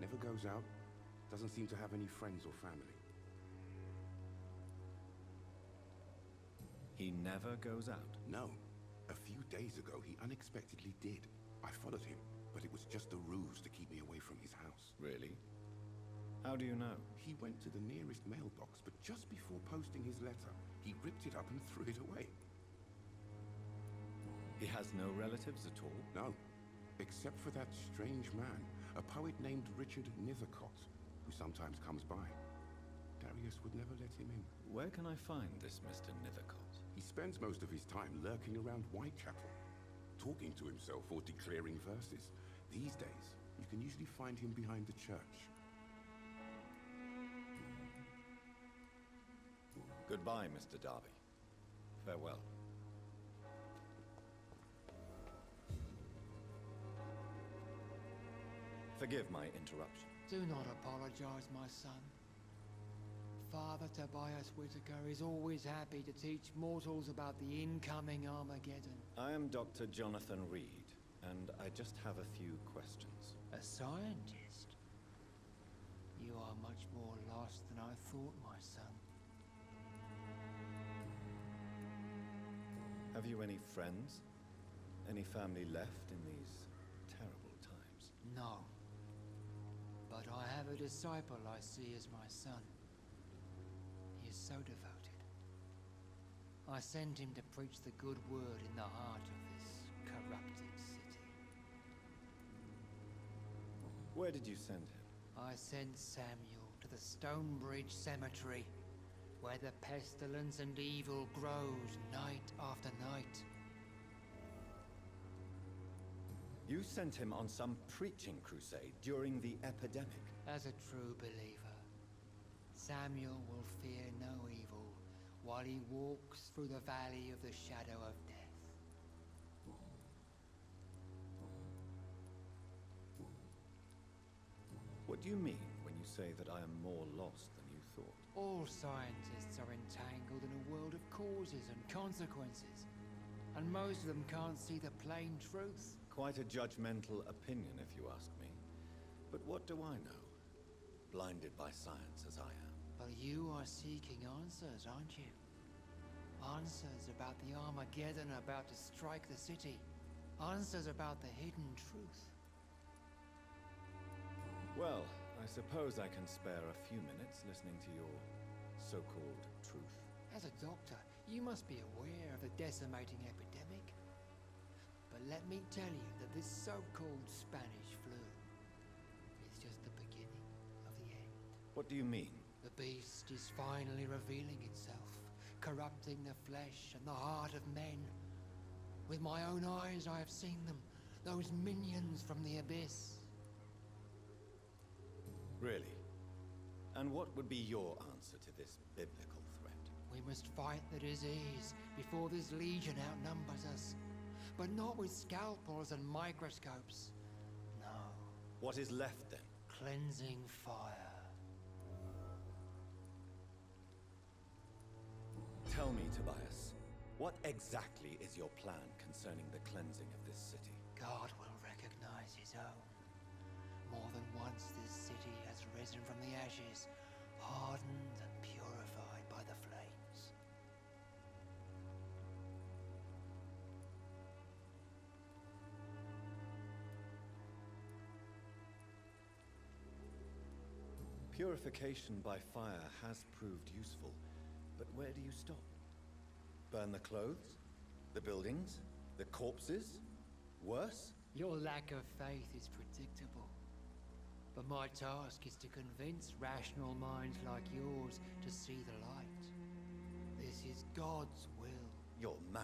never goes out, doesn't seem to have any friends or family. He never goes out? No. A few days ago, he unexpectedly did. I followed him, but it was just a ruse to keep me away from his house. Really? How do you know? He went to the nearest mailbox, but just before posting his letter, he ripped it up and threw it away. He has no relatives at all? No, except for that strange man, a poet named Richard Nethercott, who sometimes comes by. Darius would never let him in. Where can I find this Mr. Nethercott? He spends most of his time lurking around Whitechapel, talking to himself or declaring verses. These days, you can usually find him behind the church. Goodbye, Mr. Darby. Farewell. Forgive my interruption. Do not apologize, my son. Father Tobias Whitaker is always happy to teach mortals about the incoming Armageddon. I am Dr. Jonathan Reed, and I just have a few questions. A scientist? You are much more lost than I thought, my son. Have you any friends? Any family left in these terrible times? No. But I have a disciple I see as my son. He is so devoted. I send him to preach the good word in the heart of this corrupted city. Where did you send him? I sent Samuel to the Stonebridge Cemetery, where the pestilence and evil grows night after night. You sent him on some preaching crusade during the epidemic. As a true believer, Samuel will fear no evil while he walks through the valley of the shadow of death. do you mean when you say that I am more lost than you thought? All scientists are entangled in a world of causes and consequences, and most of them can't see the plain truth. Quite a judgmental opinion, if you ask me. But what do I know? Blinded by science as I am. But you are seeking answers, aren't you? Answers about the Armageddon about to strike the city. Answers about the hidden truth. Well, I suppose I can spare a few minutes listening to your so-called truth. As a doctor, you must be aware of the decimating epidemic. But let me tell you that this so-called Spanish flu is just the beginning of the end. What do you mean? The beast is finally revealing itself, corrupting the flesh and the heart of men. With my own eyes I have seen them, those minions from the abyss. Really? And what would be your answer to this biblical threat? We must fight the disease before this legion outnumbers us. But not with scalpels and microscopes. No. What is left then? Cleansing fire. Tell me, Tobias, what exactly is your plan concerning the cleansing of this city? God will recognize his own. More than once this city has risen from the ashes, hardened and purified by the flames. Purification by fire has proved useful, but where do you stop? Burn the clothes? The buildings? The corpses? Worse? Your lack of faith is predictable. But my task is to convince rational minds like yours to see the light. This is God's will. You're mad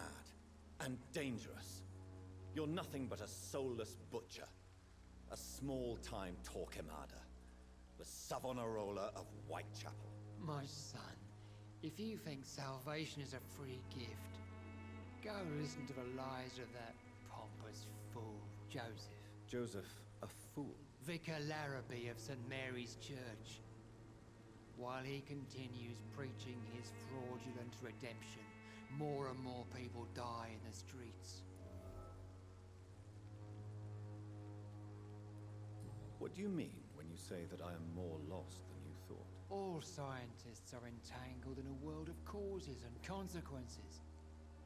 and dangerous. You're nothing but a soulless butcher. A small-time Torquemada. The Savonarola of Whitechapel. My son, if you think salvation is a free gift, go listen to the lies of that pompous fool, Joseph. Joseph, a fool? Vicar Larrabee of St. Mary's Church. While he continues preaching his fraudulent redemption, more and more people die in the streets. What do you mean when you say that I am more lost than you thought? All scientists are entangled in a world of causes and consequences,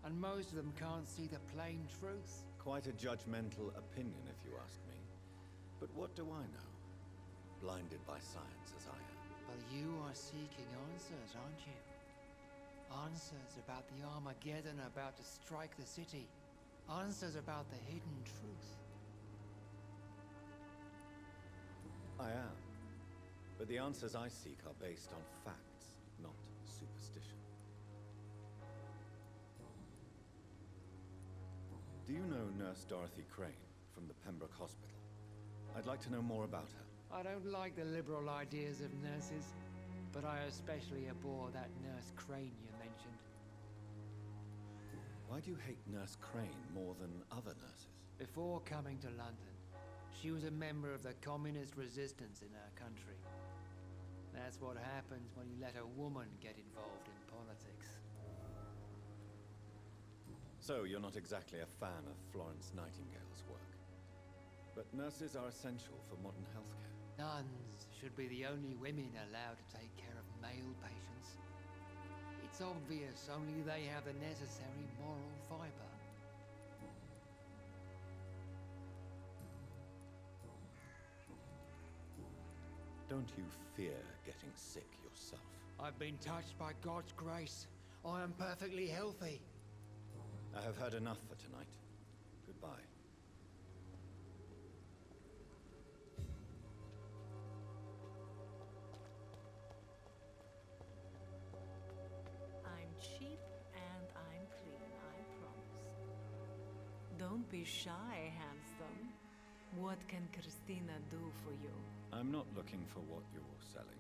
and most of them can't see the plain truth. Quite a judgmental opinion, if you ask me. But what do I know? Blinded by science as I am. But you are seeking answers, aren't you? Answers about the Armageddon about to strike the city. Answers about the hidden truth. I am. But the answers I seek are based on facts, not superstition. Do you know Nurse Dorothy Crane from the Pembroke Hospital? I'd like to know more about her. I don't like the liberal ideas of nurses, but I especially abhor that Nurse Crane you mentioned. Why do you hate Nurse Crane more than other nurses? Before coming to London, she was a member of the communist resistance in our country. That's what happens when you let a woman get involved in politics. So you're not exactly a fan of Florence Nightingale's work. But nurses are essential for modern healthcare. Nuns should be the only women allowed to take care of male patients. It's obvious only they have the necessary moral fiber. Don't you fear getting sick yourself? I've been touched by God's grace. I am perfectly healthy. I have heard enough for tonight. Goodbye. I'm cheap and I'm clean, I promise. Don't be shy, handsome. What can Christina do for you? I'm not looking for what you're selling.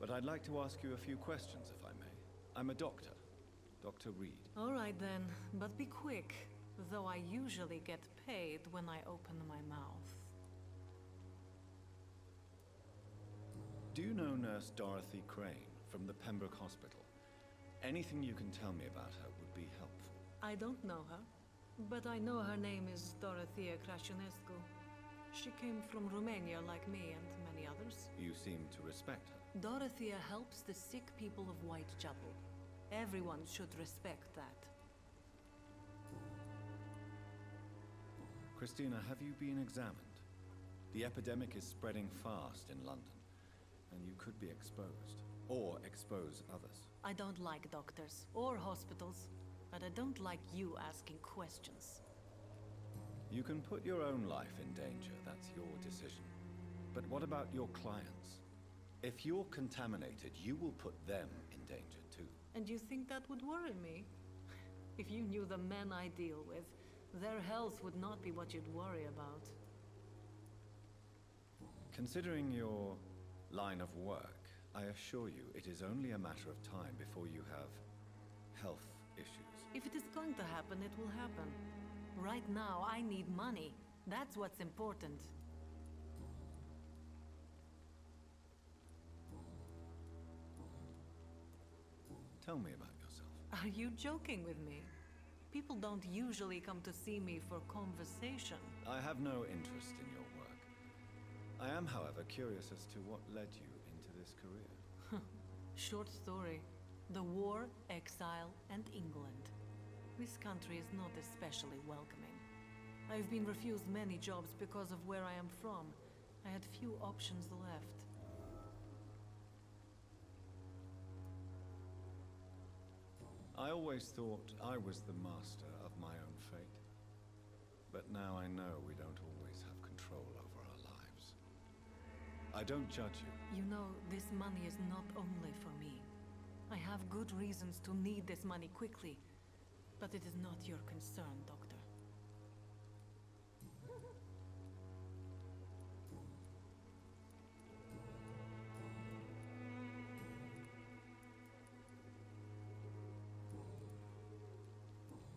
But I'd like to ask you a few questions, if I may. I'm a doctor. Dr. Reed. All right then, but be quick. Though I usually get paid when I open my mouth. Do you know Nurse Dorothy Crane from the Pembroke Hospital? Anything you can tell me about her would be helpful. I don't know her, but I know her name is Dorothea Crăciunescu. She came from Romania like me and many others. You seem to respect her. Dorothea helps the sick people of Whitechapel. Everyone should respect that. Christina, have you been examined? The epidemic is spreading fast in London, and you could be exposed, or expose others. I don't like doctors or hospitals, but I don't like you asking questions. You can put your own life in danger, that's your decision. But what about your clients? If you're contaminated, you will put them in danger too. And you think that would worry me? If you knew the men I deal with, their health would not be what you'd worry about. Considering your line of work, I assure you it is only a matter of time before you have health issues. If it is going to happen, it will happen. Right now, I need money. That's what's important. Tell me about yourself. Are you joking with me? People don't usually come to see me for conversation. I have no interest in your work. I am, however, curious as to what led you into this career. Short story. The war, exile, and England. This country is not especially welcoming. I've been refused many jobs because of where I am from. I had few options left. I always thought I was the master of my own fate. But now I know we don't always have control over our lives. I don't judge you. You know, this money is not only for me. I have good reasons to need this money quickly. But it is not your concern, Doctor.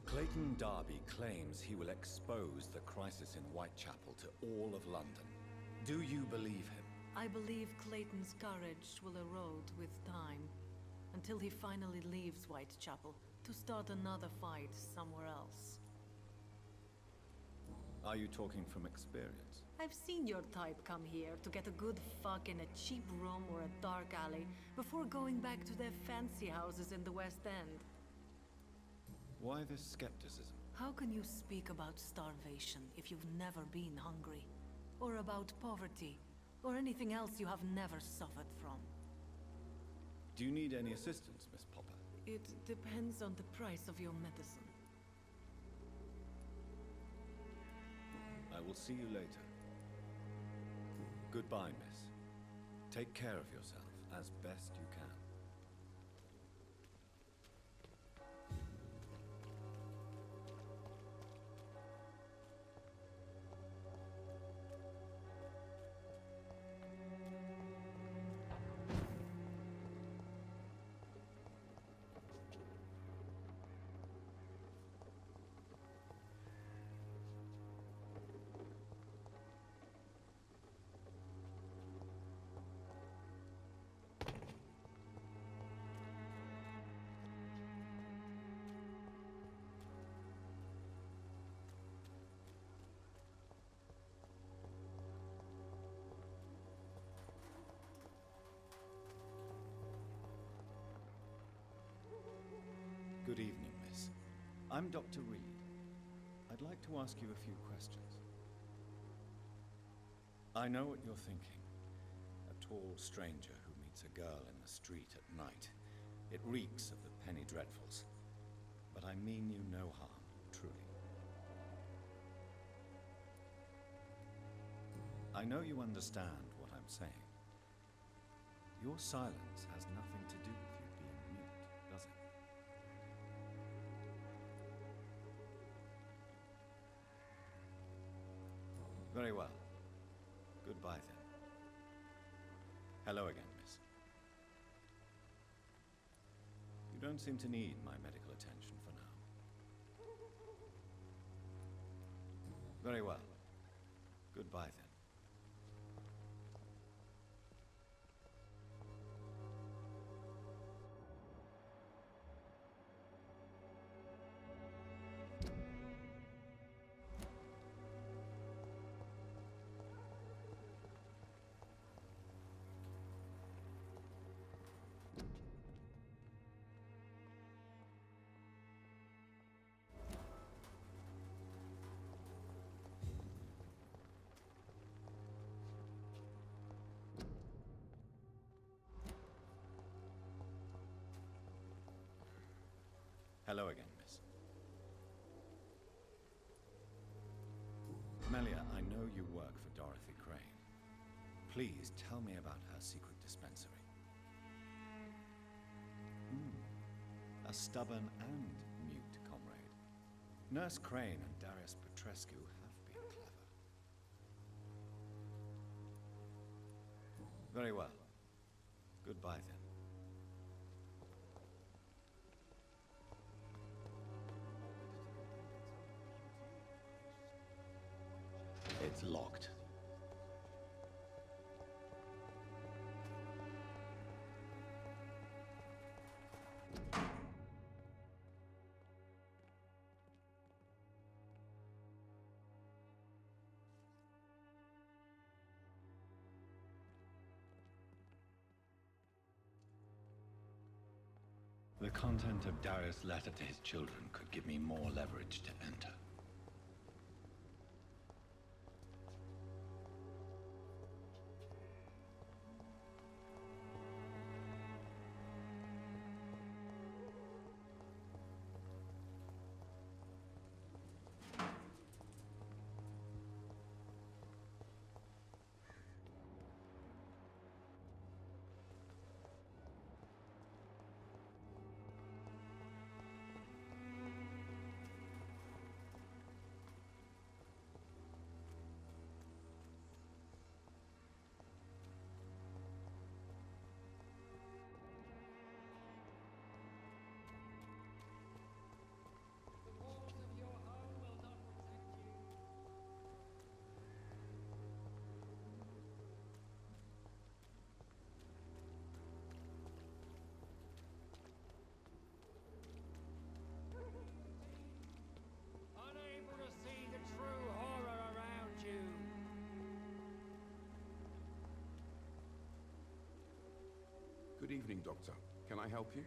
Clayton Darby claims he will expose the crisis in Whitechapel to all of London. Do you believe him? I believe Clayton's courage will erode with time, until he finally leaves Whitechapel to start another fight somewhere else. Are you talking from experience? I've seen your type come here to get a good fuck in a cheap room or a dark alley before going back to their fancy houses in the West End. Why this skepticism? How can you speak about starvation if you've never been hungry? Or about poverty? Or anything else you have never suffered from? Do you need any assistance, Miss Popper? It depends on the price of your medicine. I will see you later. Goodbye, miss. Take care of yourself as best you can. Good evening, miss. I'm Dr. Reed. I'd like to ask you a few questions. I know what you're thinking. A tall stranger who meets a girl in the street at night. It reeks of the penny dreadfuls. But I mean you no harm, truly. I know you understand what I'm saying. Your silence has nothing to do with you being mute, does it? Very well. Goodbye, then. Hello again, miss. You don't seem to need my medical attention for now. Very well. Goodbye, then. Hello again, miss. Melia, I know you work for Dorothy Crane. Please tell me about her secret dispensary. A stubborn and mute comrade. Nurse Crane and Darius Petrescu have been clever. Very well. Goodbye, then. It's locked. The content of Darius' letter to his children could give me more leverage to enter. Good evening, Doctor. Can I help you?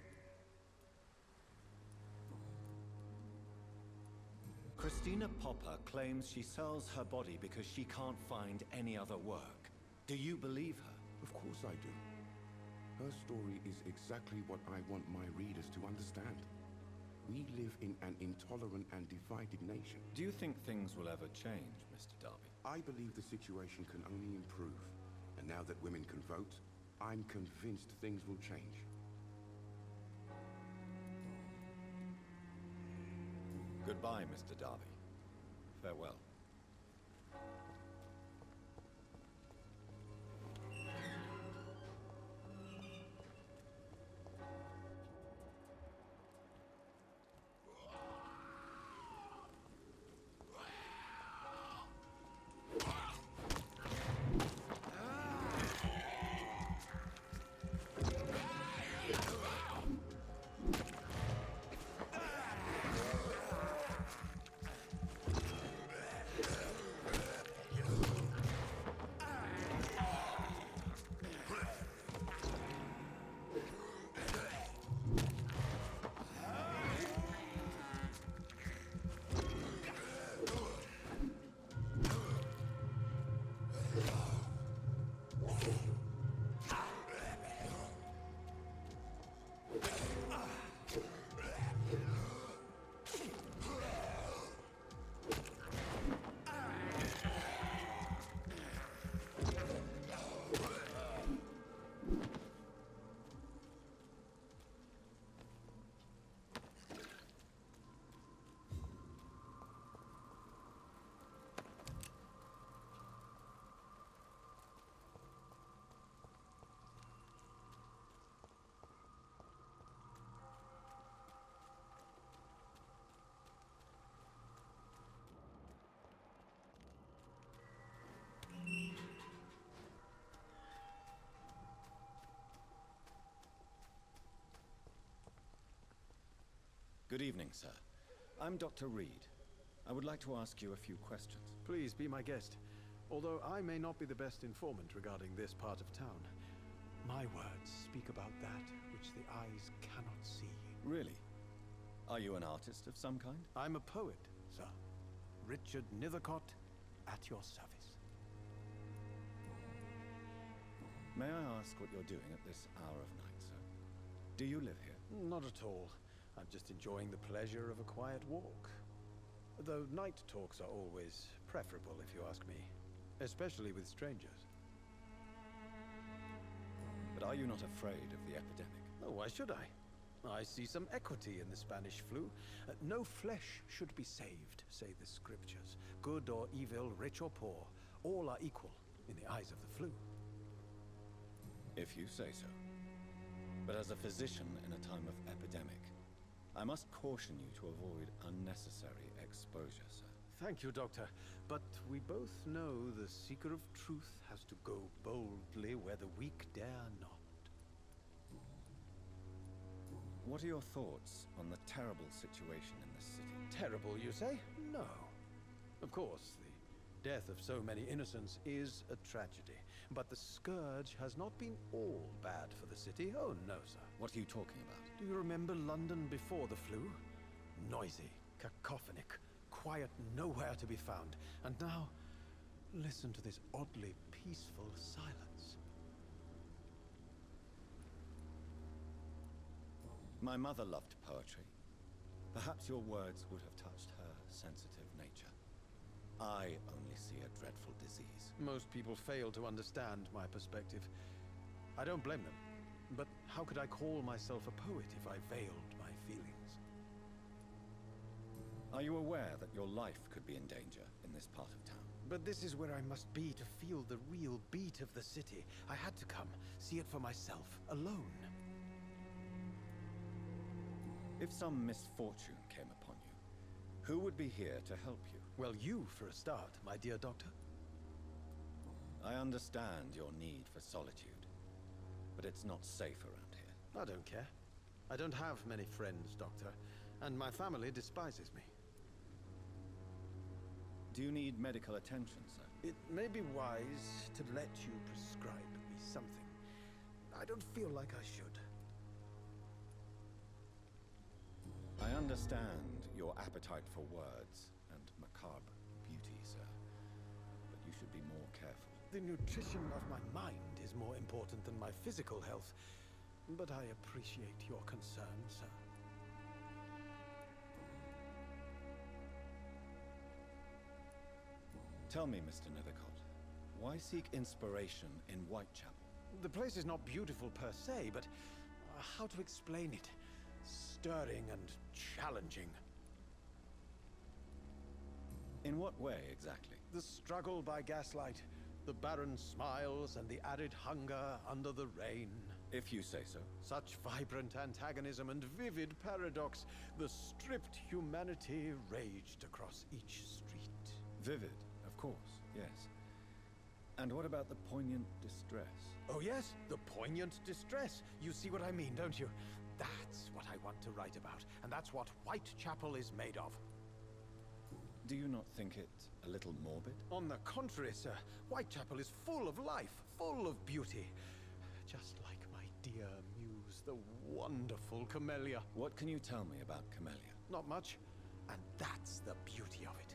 Christina Popper claims she sells her body because she can't find any other work. Do you believe her? Of course I do. Her story is exactly what I want my readers to understand. We live in an intolerant and divided nation. Do you think things will ever change, Mr. Darby? I believe the situation can only improve. And now that women can vote, I'm convinced things will change. Goodbye, Mr. Darby. Farewell. Good evening, sir. I'm Dr. Reed. I would like to ask you a few questions. Please be my guest. Although I may not be the best informant regarding this part of town, my words speak about that which the eyes cannot see. Really? Are you an artist of some kind? I'm a poet, sir. Richard Nethercott, at your service. May I ask what you're doing at this hour of night, sir? Do you live here? Not at all. I'm just enjoying the pleasure of a quiet walk. Though night talks are always preferable, if you ask me. Especially with strangers. But are you not afraid of the epidemic? Oh, why should I? I see some equity in the Spanish flu. No flesh should be saved, say the scriptures. Good or evil, rich or poor, all are equal in the eyes of the flu. If you say so. But as a physician in a time of epidemic, I must caution you to avoid unnecessary exposure, sir. Thank you, Doctor. But we both know the seeker of truth has to go boldly where the weak dare not. What are your thoughts on the terrible situation in the city? Terrible, you say? No. Of course, the death of so many innocents is a tragedy. But the scourge has not been all bad for the city. Oh, no, sir. What are you talking about? Do you remember London before the flu? Noisy, cacophonic, quiet nowhere to be found. And now, listen to this oddly peaceful silence. My mother loved poetry. Perhaps your words would have touched her sensitive nature. I only see a dreadful disease. Most people fail to understand my perspective. I don't blame them. But how could I call myself a poet if I veiled my feelings? Are you aware that your life could be in danger in this part of town? But this is where I must be to feel the real beat of the city. I had to come, see it for myself, alone. If some misfortune came upon you, who would be here to help you? Well, you for a start, my dear doctor. I understand your need for solitude, but it's not safe around here. I don't care. I don't have many friends, Doctor, and my family despises me. Do you need medical attention, sir? It may be wise to let you prescribe me something. I don't feel like I should. I understand your appetite for words and macabre beauty, sir. But you should be more careful. The nutrition of my mind is more important than my physical health. But I appreciate your concern, sir. Tell me, Mr. Nethercott, why seek inspiration in Whitechapel? The place is not beautiful per se, but how to explain it? Stirring and challenging. In what way, exactly? The struggle by gaslight, the barren smiles and the arid hunger under the rain. If you say so. Such vibrant antagonism and vivid paradox. The stripped humanity raged across each street. Vivid, of course, yes. And what about the poignant distress? Oh yes, the poignant distress. You see what I mean, don't you? That's what I want to write about, and that's what Whitechapel is made of. Do you not think it a little morbid? On the contrary, sir. Whitechapel is full of life, full of beauty. Just like my dear muse, the wonderful Camellia. What can you tell me about Camellia? Not much, and that's the beauty of it.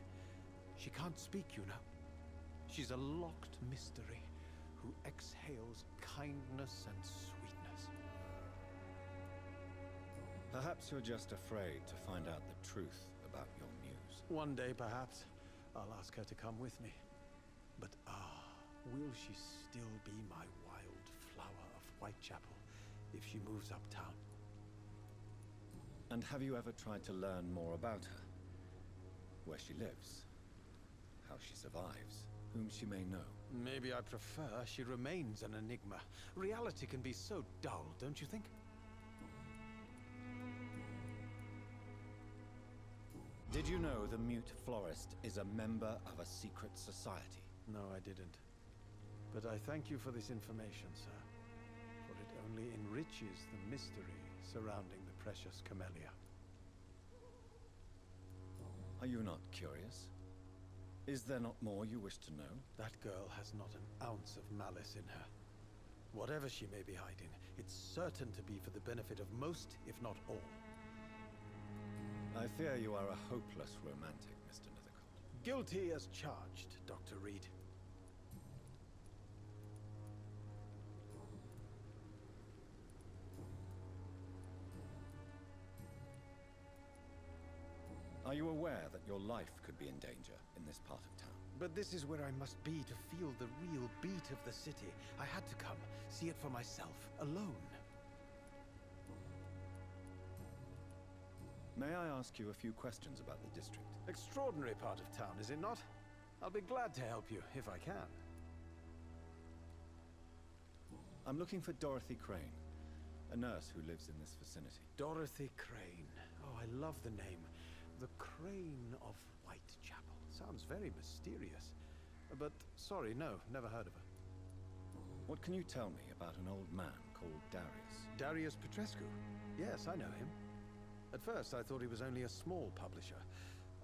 She can't speak, you know. She's a locked mystery who exhales kindness and sweetness. Perhaps you're just afraid to find out the truth about your muse. One day, perhaps, I'll ask her to come with me. But will she still be my wild flower of Whitechapel if she moves uptown? And have you ever tried to learn more about her? Where she lives? How she survives? Whom she may know? Maybe I prefer she remains an enigma. Reality can be so dull, don't you think? Did you know the Mute Florist is a member of a secret society? No, I didn't. But I thank you for this information, sir. For it only enriches the mystery surrounding the precious Camellia. Are you not curious? Is there not more you wish to know? That girl has not an ounce of malice in her. Whatever she may be hiding, it's certain to be for the benefit of most, if not all. I fear you are a hopeless romantic, Mr. Nethercott. Guilty as charged, Dr. Reed. Are you aware that your life could be in danger in this part of town? But this is where I must be to feel the real beat of the city. I had to come, see it for myself, alone. May I ask you a few questions about the district? Extraordinary part of town, is it not? I'll be glad to help you, if I can. I'm looking for Dorothy Crane, a nurse who lives in this vicinity. Dorothy Crane. Oh, I love the name. The Crane of Whitechapel. Sounds very mysterious. But, sorry, no, never heard of her. What can you tell me about an old man called Darius? Darius Petrescu? Yes, I know him. At first, I thought he was only a small publisher.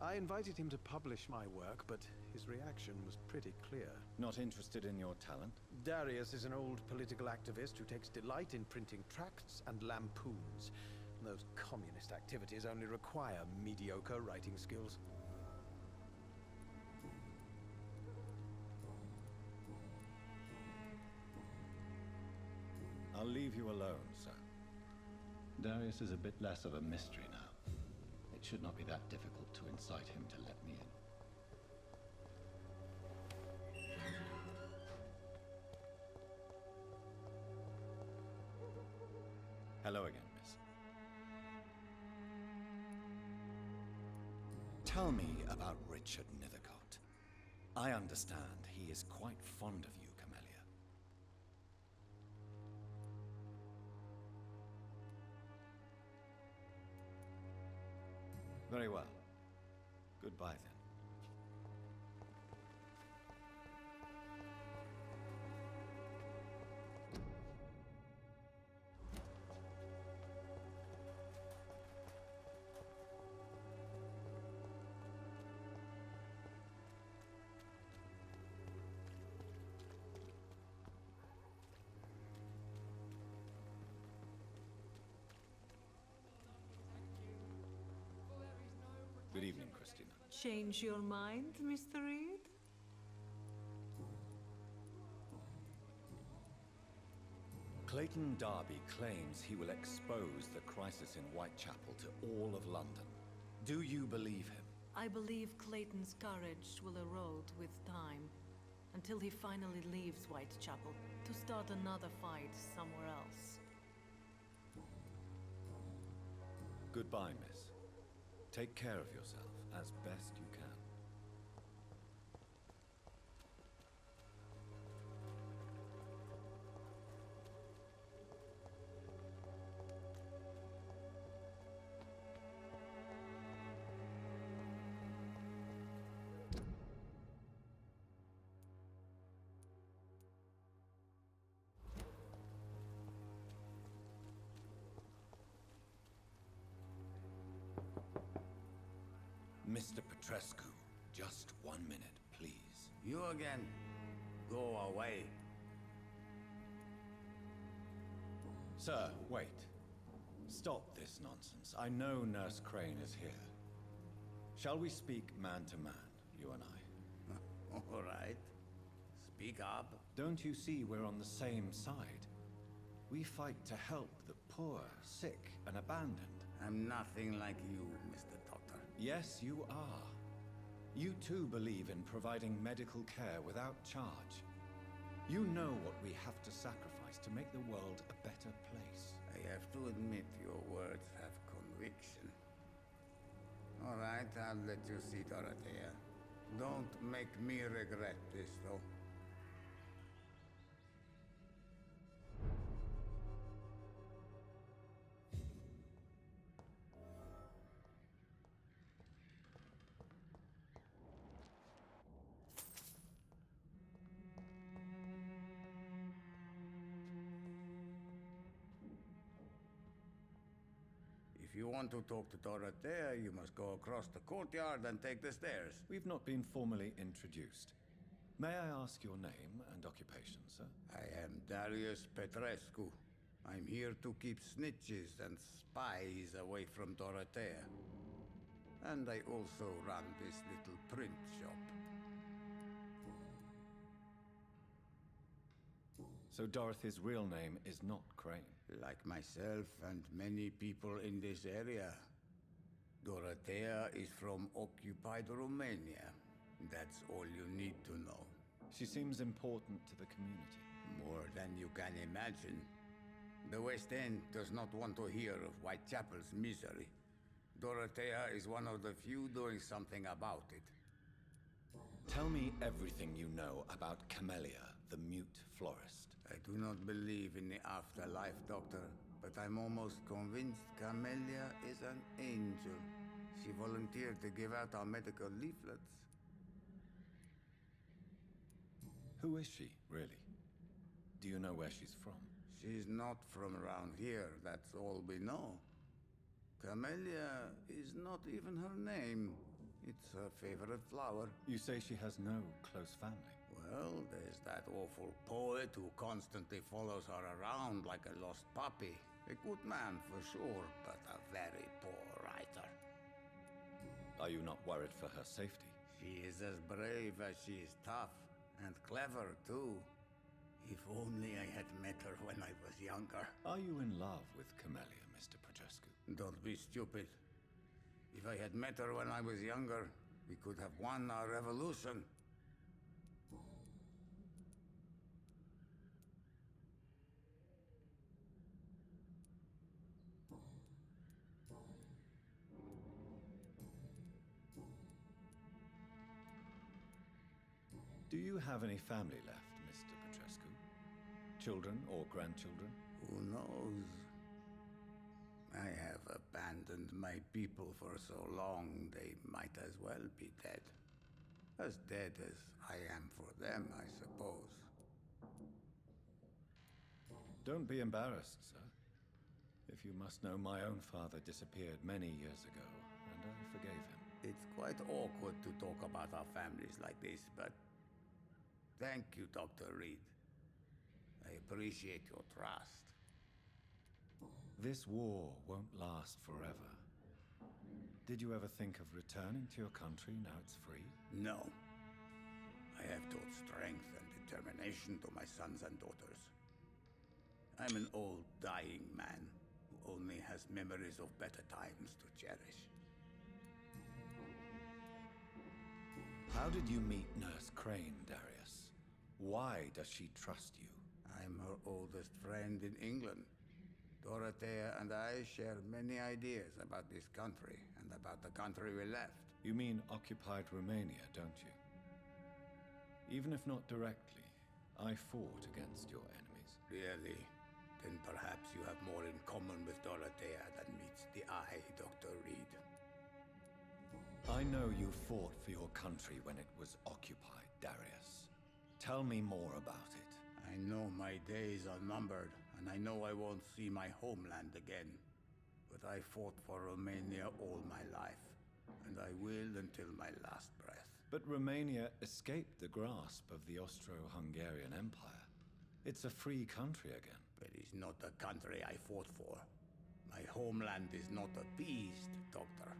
I invited him to publish my work, but his reaction was pretty clear. Not interested in your talent? Darius is an old political activist who takes delight in printing tracts and lampoons. Those communist activities only require mediocre writing skills. I'll leave you alone, sir. Darius is a bit less of a mystery now. It should not be that difficult to incite him to let me in. Hello again, miss. Tell me about Richard Nethercott. I understand he is quite fond of you, Camellia. Very well. Goodbye, then. Good evening, Christina. Change your mind, Mr. Reed? Clayton Darby claims he will expose the crisis in Whitechapel to all of London. Do you believe him? I believe Clayton's courage will erode with time, until he finally leaves Whitechapel to start another fight somewhere else. Goodbye, miss. Take care of yourself as best you can. Mr. Petrescu, just 1 minute, please. You again? Go away. Sir, wait. Stop this nonsense. I know Nurse Crane is here. Shall we speak man to man, you and I? All right. Speak up. Don't you see we're on the same side? We fight to help the poor, sick, and abandoned. I'm nothing like you, Mr. Doctor. Yes, you are. You too believe in providing medical care without charge. You know what we have to sacrifice to make the world a better place. I have to admit your words have conviction. All right, I'll let you see Dorothea. Don't make me regret this, though. If you want to talk to Dorothea, you must go across the courtyard and take the stairs. We've not been formally introduced. May I ask your name and occupation, sir? I am Darius Petrescu. I'm here to keep snitches and spies away from Dorothea. And I also run this little print shop. So Dorothy's real name is not Crane? Like myself and many people in this area. Dorothea is from occupied Romania. That's all you need to know. She seems important to the community. More than you can imagine. The West End does not want to hear of Whitechapel's misery. Dorothea is one of the few doing something about it. Tell me everything you know about Camellia, the mute florist. I do not believe in the afterlife, Doctor, but I'm almost convinced Camellia is an angel. She volunteered to give out our medical leaflets. Who is she, really? Do you know where she's from? She's not from around here, that's all we know. Camellia is not even her name. It's her favorite flower. You say she has no close family? Well, there's that awful poet who constantly follows her around like a lost puppy. A good man for sure, but a very poor writer. Are you not worried for her safety? She is as brave as she is tough, and clever too. If only I had met her when I was younger. Are you in love with Camellia, Mr. Prajescu? Don't be stupid. If I had met her when I was younger, we could have won our revolution. Do you have any family left, Mr. Petrescu? Children or grandchildren? Who knows? I have abandoned my people for so long, they might as well be dead. As dead as I am for them, I suppose. Don't be embarrassed, sir. If you must know, my own father disappeared many years ago, and I forgave him. It's quite awkward to talk about our families like this, but thank you, Dr. Reed. I appreciate your trust. This war won't last forever. Did you ever think of returning to your country now it's free? No. I have taught strength and determination to my sons and daughters. I'm an old, dying man who only has memories of better times to cherish. How did you meet Nurse Crane, Darius? Why does she trust you? I'm her oldest friend in England. Dorothea and I share many ideas about this country and about the country we left. You mean occupied Romania, don't you? Even if not directly, I fought against your enemies. Really? Then perhaps you have more in common with Dorothea than meets the eye, Dr. Reed. I know you fought for your country when it was occupied, Darius. Tell me more about it. I know my days are numbered, and I know I won't see my homeland again. But I fought for Romania all my life, and I will until my last breath. But Romania escaped the grasp of the Austro-Hungarian Empire. It's a free country again. But it's not the country I fought for. My homeland is not appeased, Doctor.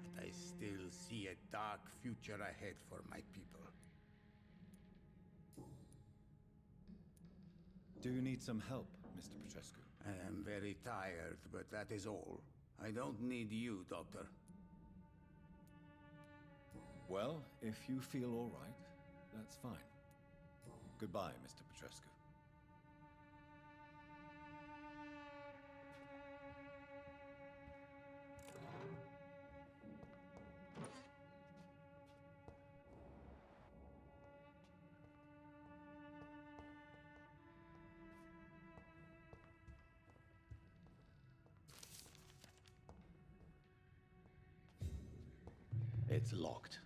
And I still see a dark future ahead for my people. Do you need some help, Mr. Petrescu? I am very tired, but that is all. I don't need you, Doctor. Well, if you feel all right, that's fine. Goodbye, Mr. Petrescu. It's locked.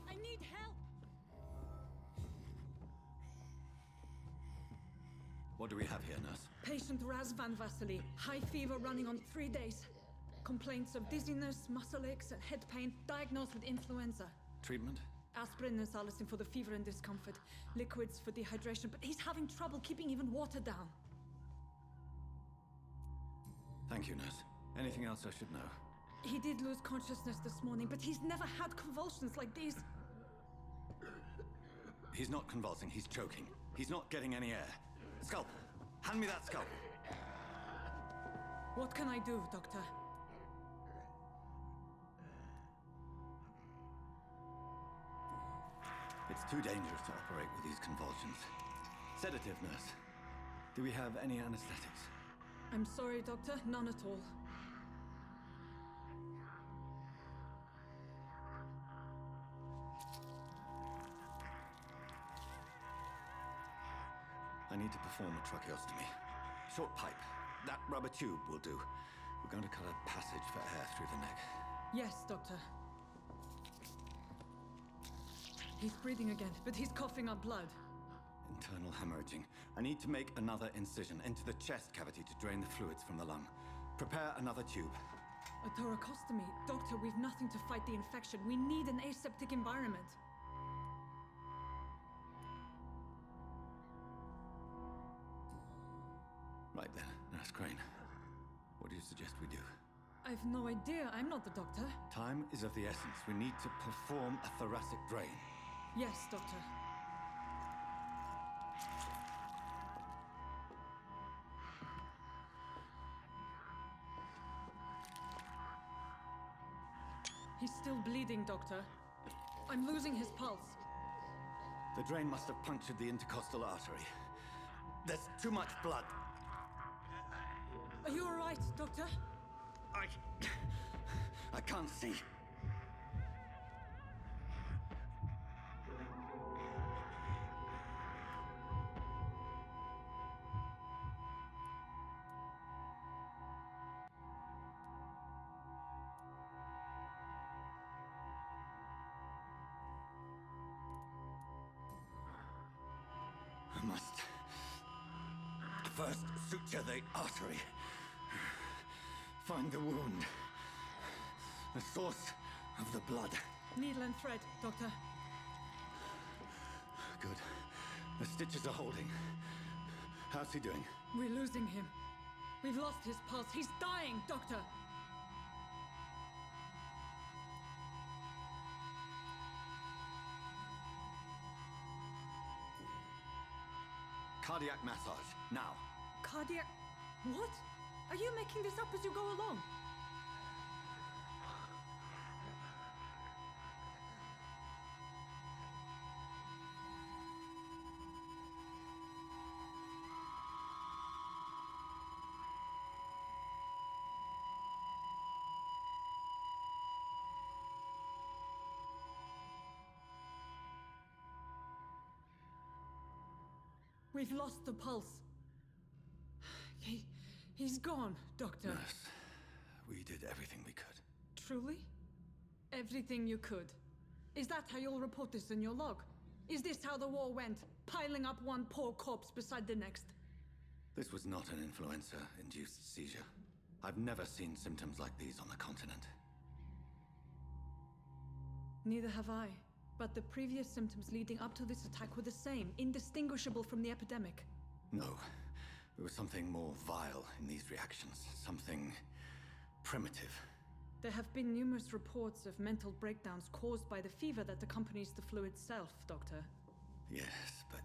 I need help! What do we have here, nurse? Patient Raz Van Vasily. High fever running on 3 days. Complaints of dizziness, muscle aches, and head pain. Diagnosed with influenza. Treatment? Aspirin and salicin for the fever and discomfort. Liquids for dehydration, but he's having trouble keeping even water down. Thank you, nurse. Anything else I should know? He did lose consciousness this morning, but he's never had convulsions like these. He's not convulsing, he's choking. He's not getting any air. Scalpel! Hand me that scalpel! What can I do, Doctor? It's too dangerous to operate with these convulsions. Sedative, nurse. Do we have any anesthetics? I'm sorry, Doctor. None at all. I need to perform a tracheostomy. Short pipe. That rubber tube will do. We're going to cut a passage for air through the neck. Yes, Doctor. He's breathing again, but he's coughing up blood. Internal hemorrhaging. I need to make another incision into the chest cavity to drain the fluids from the lung. Prepare another tube. A thoracostomy. Doctor, we've nothing to fight the infection. We need an aseptic environment. Right then, Nurse Crane. What do you suggest we do? I've no idea. I'm not the doctor. Time is of the essence. We need to perform a thoracic drain. Yes, Doctor. He's still bleeding, Doctor. I'm losing his pulse. The drain must have punctured the intercostal artery. There's too much blood. Are you all right, Doctor? I can't see. I must first suture the artery. Find the wound. The source of the blood. Needle and thread, Doctor. Good. The stitches are holding. How's he doing? We're losing him. We've lost his pulse. He's dying, Doctor. Cardiac massage, now. Cardiac... What? Are you making this up as you go along? We've lost the pulse. He's gone, Doctor. Nurse, we did everything we could. Truly? Everything you could? Is that how you'll report this in your log? Is this how the war went? Piling up one poor corpse beside the next? This was not an influenza-induced seizure. I've never seen symptoms like these on the continent. Neither have I. But the previous symptoms leading up to this attack were the same, indistinguishable from the epidemic. No. There was something more vile in these reactions. Something primitive. There have been numerous reports of mental breakdowns caused by the fever that accompanies the flu itself, Doctor. Yes, but...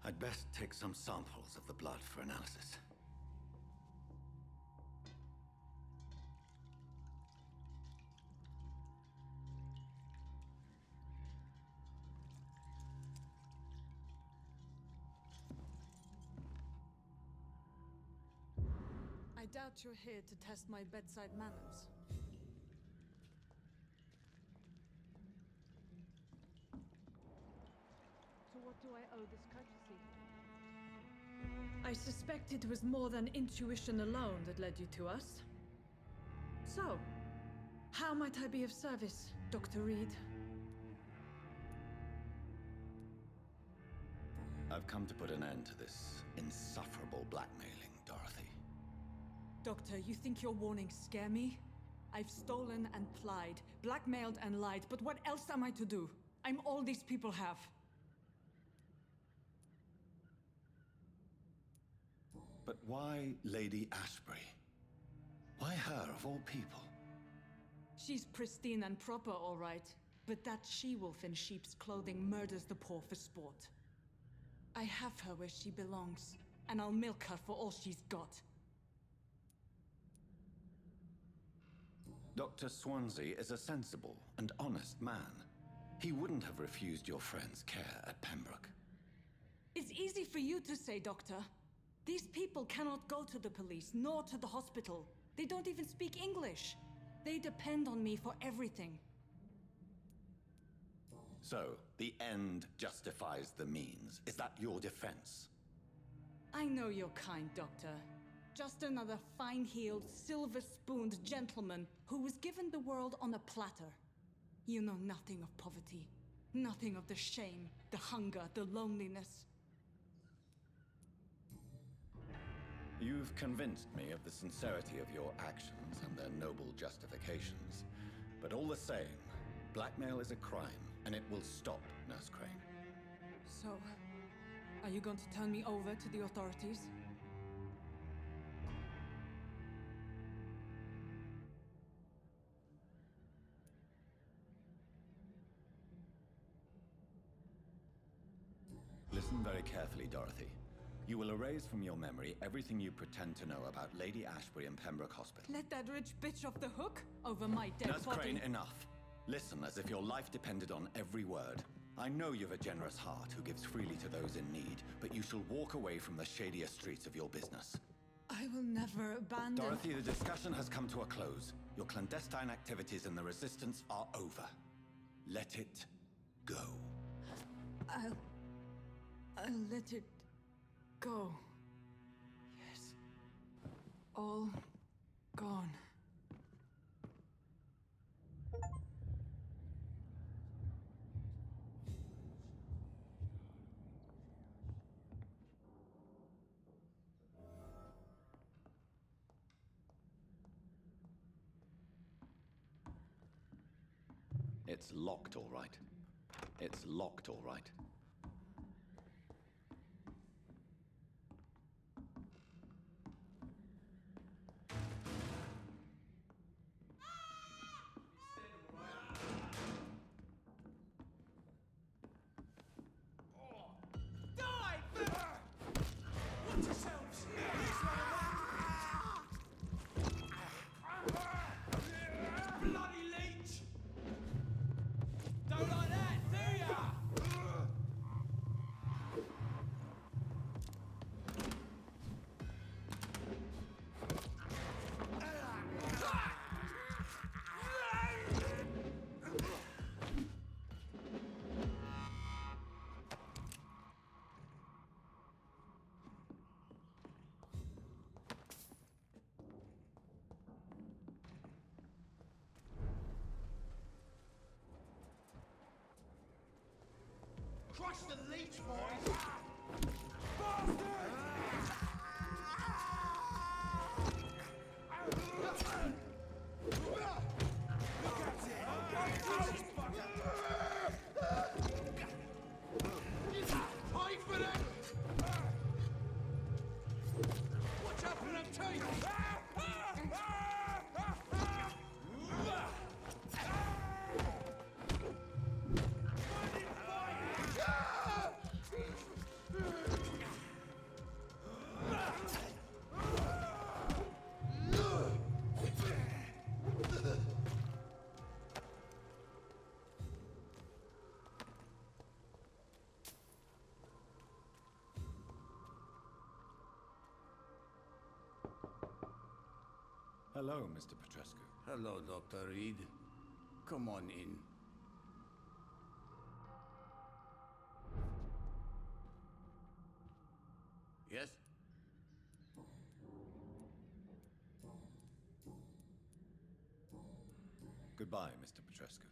I'd best take some samples of the blood for analysis. doubt you're here to test my bedside manners. To what do I owe this courtesy? I suspect it was more than intuition alone that led you to us. So, how might I be of service, Dr. Reed? I've come to put an end to this insufferable blackmailing, Dorothy. Doctor, you think your warnings scare me? I've stolen and plied, blackmailed and lied, but what else am I to do? I'm all these people have. But why Lady Ashbury? Why her, of all people? She's pristine and proper, all right. But that she-wolf in sheep's clothing murders the poor for sport. I have her where she belongs, and I'll milk her for all she's got. Dr. Swansea is a sensible and honest man. He wouldn't have refused your friend's care at Pembroke. It's easy for you to say, Doctor. These people cannot go to the police, nor to the hospital. They don't even speak English. They depend on me for everything. So, the end justifies the means. Is that your defense? I know you're kind, Doctor. Just another fine-heeled, silver-spooned gentleman who was given the world on a platter. You know nothing of poverty. Nothing of the shame, the hunger, the loneliness. You've convinced me of the sincerity of your actions and their noble justifications. But all the same, blackmail is a crime, and it will stop, Nurse Crane. So, are you going to turn me over to the authorities? Listen very carefully, Dorothy. You will erase from your memory everything you pretend to know about Lady Ashbury and Pembroke Hospital. Let that rich bitch off the hook over my dead Nurse body. Crane, enough. Listen as if your life depended on every word. I know you've a generous heart who gives freely to those in need, but you shall walk away from the shadier streets of your business. I will never abandon... Dorothy, the discussion has come to a close. Your clandestine activities in the Resistance are over. Let it go. I'll let it go. Yes. All gone. It's locked, all right. It's locked, all right. Crush the leech, boys! Bastard! Hide for them! Watch out for them teeth! Hello, Mr. Petrescu. Hello, Dr. Reed. Come on in. Yes? Goodbye, Mr. Petrescu.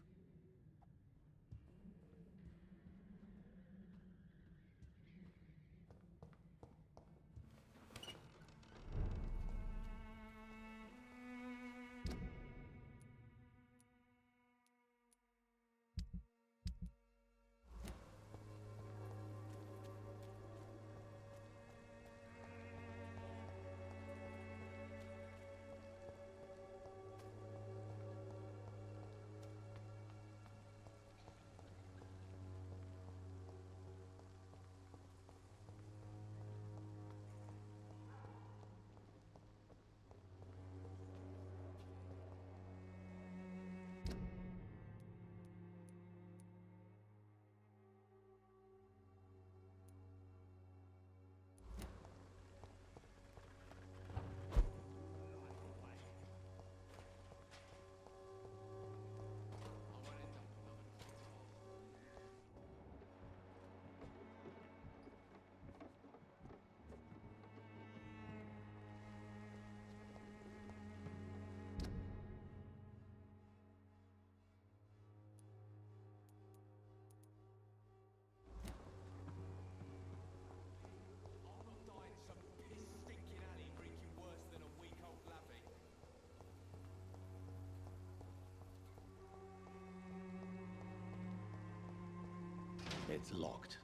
It's locked.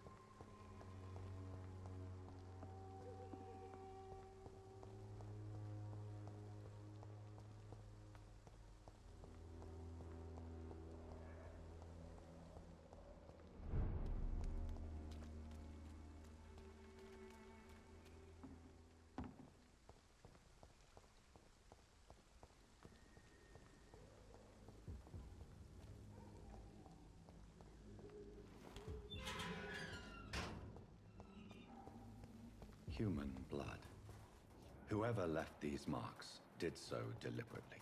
Human blood. Whoever left these marks did so deliberately.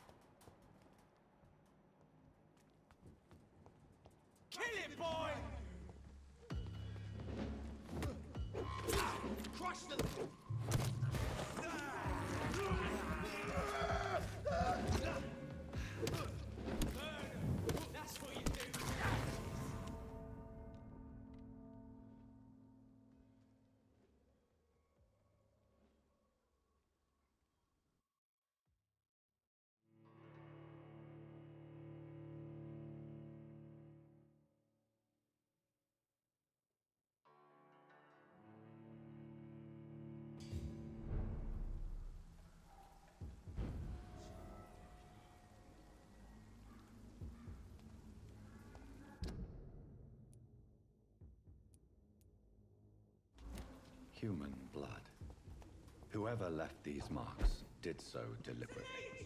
Kill it, boy! Crush them! That's what you do! Human blood. Whoever left these marks did so deliberately.